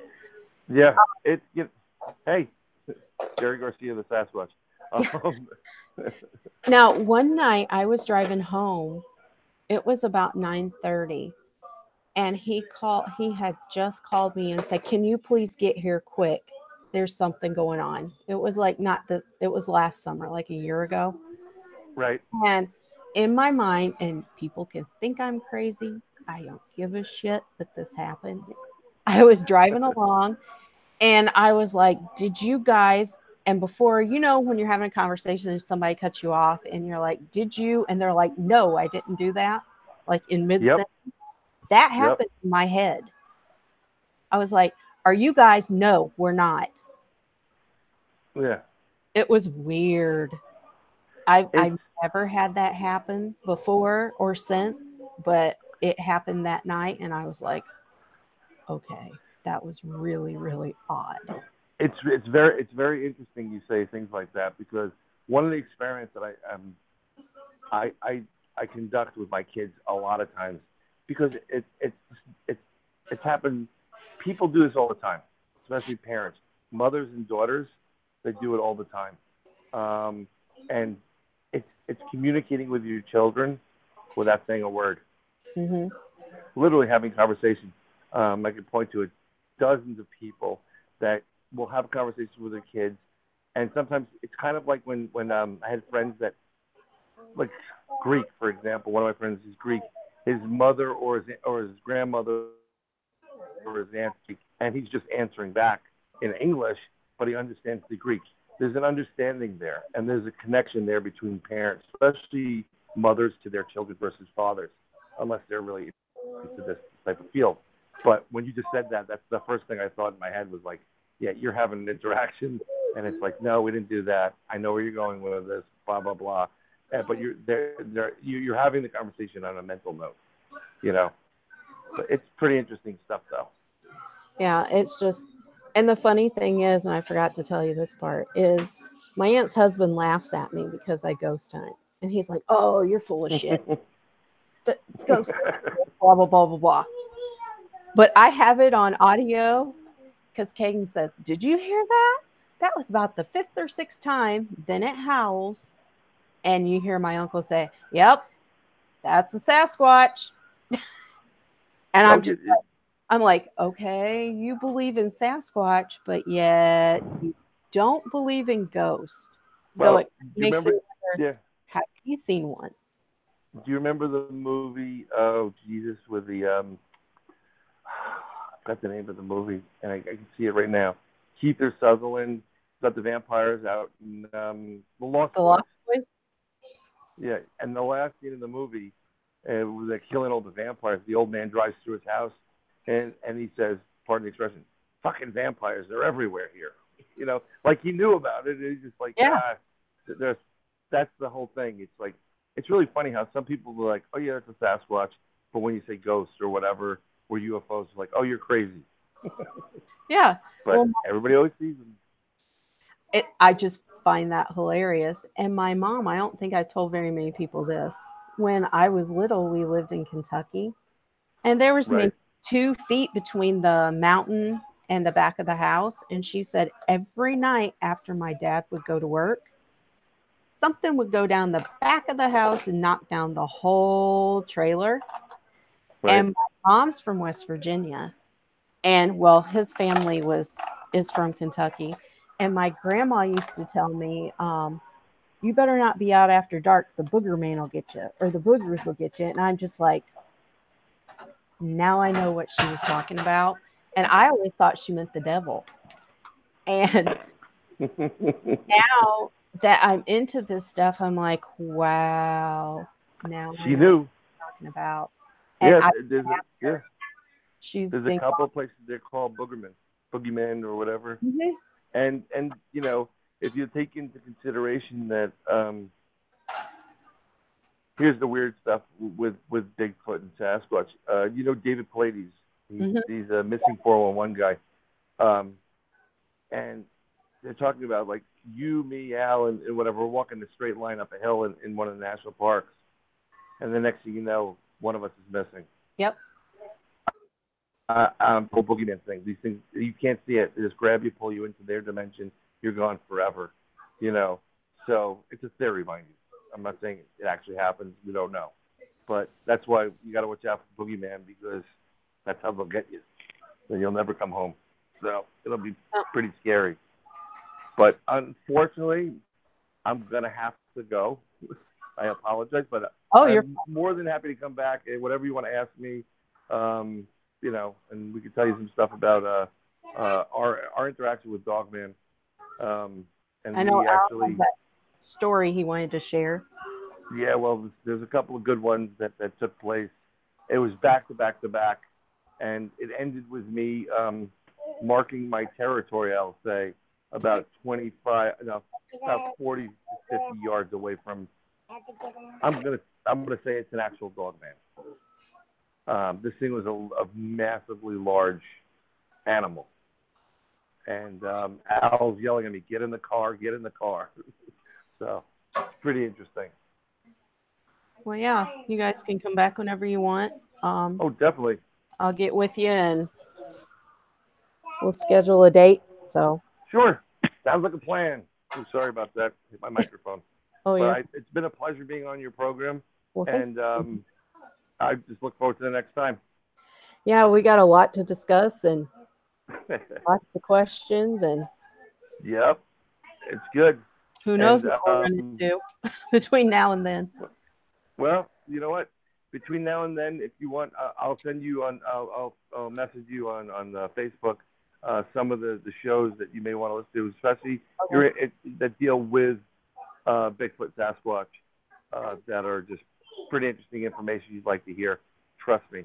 Speaker 3: Yeah, hey, Jerry Garcia the Sasquatch.
Speaker 1: Now, one night I was driving home. It was about 9:30, and he had just called me and said, "Can you please get here quick? There's something going on." It was like not this. It was last summer, like a year ago.
Speaker 3: Right.
Speaker 1: And in my mind, and people can think I'm crazy, I don't give a shit that this happened. I was driving along, and I was like, "Did you guys?" And before, you know, when you're having a conversation and somebody cuts you off, and you're like, "Did you?" And they're like, "No, I didn't do that." Like in mid sentence. Yep. That happened in my head. I was like, "Are you guys?" "No, we're not."
Speaker 3: Yeah.
Speaker 1: It was weird. I've never had that happen before or since, but it happened that night, and I was like, okay, that was really, really odd.
Speaker 3: It's very interesting you say things like that, because one of the experiments that I conduct with my kids a lot of times, because it's happened. People do this all the time, especially parents, mothers and daughters. They do it all the time, and it's communicating with your children without saying a word.
Speaker 1: Mm-hmm.
Speaker 3: Literally having conversations. I can point to dozens of people that will have conversations with their kids, and sometimes it's kind of like when I had friends that, like Greek, for example. One of my friends is Greek. His mother or his grandmother or his aunt, and he's just answering back in English, but he understands the Greek. There's an understanding there, and there's a connection there between parents, especially mothers to their children versus fathers, unless they're really into this type of field. But when you just said that, that's the first thing I thought in my head was like, yeah, you're having an interaction, and it's like, no, we didn't do that. I know where you're going with this, blah, blah, blah. But you're having the conversation on a mental note, you know. But it's pretty interesting stuff, though.
Speaker 1: Yeah, it's just, and the funny thing is, and I forgot to tell you this part, is my aunt's husband laughs at me because I ghost hunt. And he's like, "Oh, you're full of shit. The ghost hunt, blah, blah, blah, blah, blah." But I have it on audio because Kagan says, "Did you hear that? That was about the 5th or 6th time." Then it howls. And you hear my uncle say, "Yep, that's a Sasquatch." And I'm like, okay, you believe in Sasquatch, but yet you don't believe in ghosts. So it makes me wonder, have you seen one?
Speaker 3: Do you remember the movie, oh, Jesus, with the, I forgot the name of the movie, and I can see it right now. Kiefer Sutherland got the vampires out in The Lost Boys. Yeah, and the last scene in the movie, was like killing all the vampires. The old man drives through his house, and he says, pardon the expression, "Fucking vampires, they're everywhere here." You know, like he knew about it. And he's just like, that's the whole thing. It's like, it's really funny how some people are like, "Oh yeah, it's a Sasquatch," but when you say ghosts or whatever, or UFOs, like, "Oh, you're crazy."
Speaker 1: Yeah.
Speaker 3: But
Speaker 1: Well,
Speaker 3: everybody always sees them.
Speaker 1: I just find that hilarious. And my mom, I don't think I told very many people this. When I was little, we lived in Kentucky, and there was maybe
Speaker 3: Right.
Speaker 1: 2 feet between the mountain and the back of the house. And she said every night after my dad would go to work, something would go down the back of the house and knock down the whole trailer.
Speaker 3: Right.
Speaker 1: And my mom's from West Virginia, and well, his family is from Kentucky. And my grandma used to tell me, "You better not be out after dark. The booger man will get you, or the boogers will get you." And I'm just like, now I know what she was talking about, and I always thought she meant the devil. And now that I'm into this stuff, I'm like, wow, now I
Speaker 3: She
Speaker 1: know what
Speaker 3: knew.
Speaker 1: you're talking about. And
Speaker 3: Yeah.
Speaker 1: I asked
Speaker 3: Yeah.
Speaker 1: her. She's
Speaker 3: There's a
Speaker 1: been
Speaker 3: couple of places they're called boogermen, boogeymen, or whatever.
Speaker 1: gone.
Speaker 3: And if you take into consideration that here's the weird stuff with Bigfoot and Sasquatch. David Pallades. He's a missing 411 guy. And they're talking about like you, me, Al, and whatever. We're walking the straight line up a hill in one of the national parks, and the next thing you know, one of us is missing.
Speaker 1: Yep.
Speaker 3: Whole boogeyman thing. These things you can't see it. They just grab you, pull you into their dimension. You're gone forever. So it's a theory, mind you. I'm not saying it actually happens. We don't know, but that's why you got to watch out for boogeyman, because that's how they'll get you. Then you'll never come home. So it'll be pretty scary. But unfortunately, I'm gonna have to go. I apologize, but I'm more than happy to come back. Whatever you want to ask me, and we can tell you some stuff about our interaction with Dogman. And
Speaker 1: I know
Speaker 3: we
Speaker 1: Al
Speaker 3: actually
Speaker 1: has that story he wanted to share.
Speaker 3: Yeah, well, there's a couple of good ones that took place. It was back to back to back, and it ended with me marking my territory. I'll say about 40 to 50 yards away from. I'm gonna say it's an actual dog man. This thing was a massively large animal, and Al's yelling at me, "Get in the car! Get in the car!" So it's pretty interesting.
Speaker 1: Well, yeah, you guys can come back whenever you want.
Speaker 3: Oh, definitely.
Speaker 1: I'll get with you and we'll schedule a date. So
Speaker 3: Sure. Sounds like a plan. I'm sorry about that. Hit my microphone.
Speaker 1: Oh, yeah.
Speaker 3: But it's been a pleasure being on your program.
Speaker 1: Well, thanks.
Speaker 3: And I just look forward to the next time.
Speaker 1: Yeah, we got a lot to discuss and lots of questions. And
Speaker 3: Yep. It's good.
Speaker 1: Who knows what we'll run into between now and then.
Speaker 3: Well, you know what? Between now and then, if you want, I'll send you on. I'll message you on Facebook some of the shows that you may want to listen to, especially that deal with Bigfoot, Sasquatch, that are just pretty interesting information you'd like to hear. Trust me.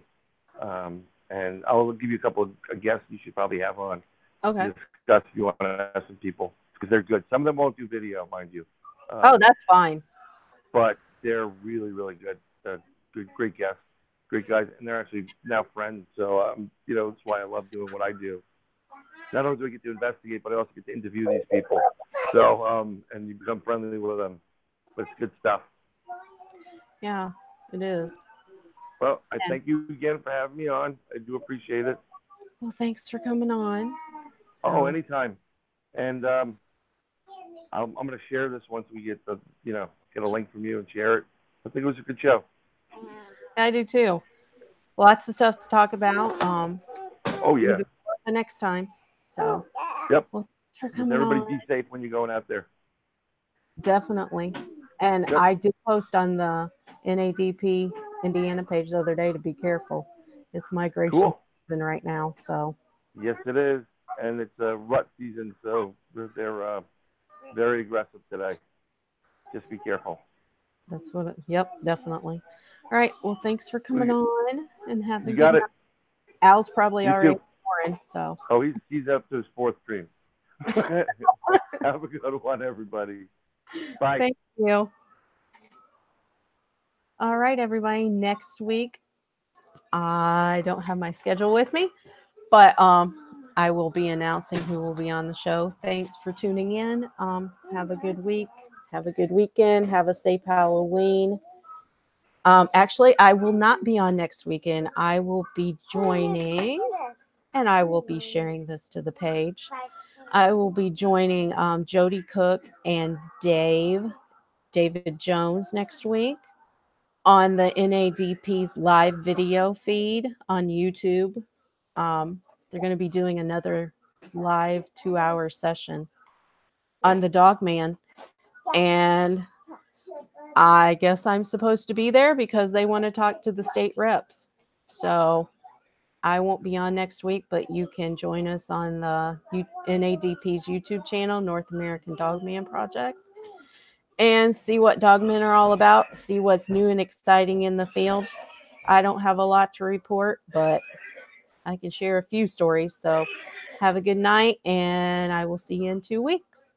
Speaker 3: And I'll give you a couple of guests you should probably have on.
Speaker 1: Okay.
Speaker 3: Discuss if you want to ask some people, because they're good. Some of them won't do video, mind you.
Speaker 1: That's fine.
Speaker 3: But they're really, really good. Great guests, great guys, and they're actually now friends. So, that's why I love doing what I do. Not only do I get to investigate, but I also get to interview these people. So, and you become friendly with them. But it's good stuff.
Speaker 1: Yeah, it is.
Speaker 3: Well, I thank you again for having me on. I do appreciate it.
Speaker 1: Well, thanks for coming on.
Speaker 3: So. Oh, anytime. And I'm going to share this once we get get a link from you and share it. I think it was a good show.
Speaker 1: I do too. Lots of stuff to talk about.
Speaker 3: Oh yeah.
Speaker 1: The next time. So.
Speaker 3: Yep.
Speaker 1: Well, thanks for coming
Speaker 3: everybody
Speaker 1: on.
Speaker 3: Be safe when you're going out there.
Speaker 1: Definitely. And yep. I did post on the NADP Indiana page the other day to be careful. It's migration season right now. So.
Speaker 3: Yes, it is, and it's a rut season, so they're very aggressive today. Just be careful.
Speaker 1: That's what. Yep, definitely. All right. Well, thanks for coming on and having.
Speaker 3: You got it.
Speaker 1: Al's probably already snoring. So.
Speaker 3: Oh, he's up to his 4th stream. Have a good one, everybody. Bye.
Speaker 1: Thank you. All right, everybody. Next week, I don't have my schedule with me, but I will be announcing who will be on the show. Thanks for tuning in. Have a good week. Have a good weekend. Have a safe Halloween. Actually, I will not be on next weekend. I will be joining, and I will be sharing this to the page. I will be joining Jody Cook and David Jones next week on the NADP's live video feed on YouTube. They're going to be doing another live 2-hour session on the Dogman. And I guess I'm supposed to be there because they want to talk to the state reps. So I won't be on next week, but you can join us on the NADP's YouTube channel, North American Dogman Project, and see what dogmen are all about, see what's new and exciting in the field. I don't have a lot to report, but I can share a few stories. So have a good night, and I will see you in 2 weeks.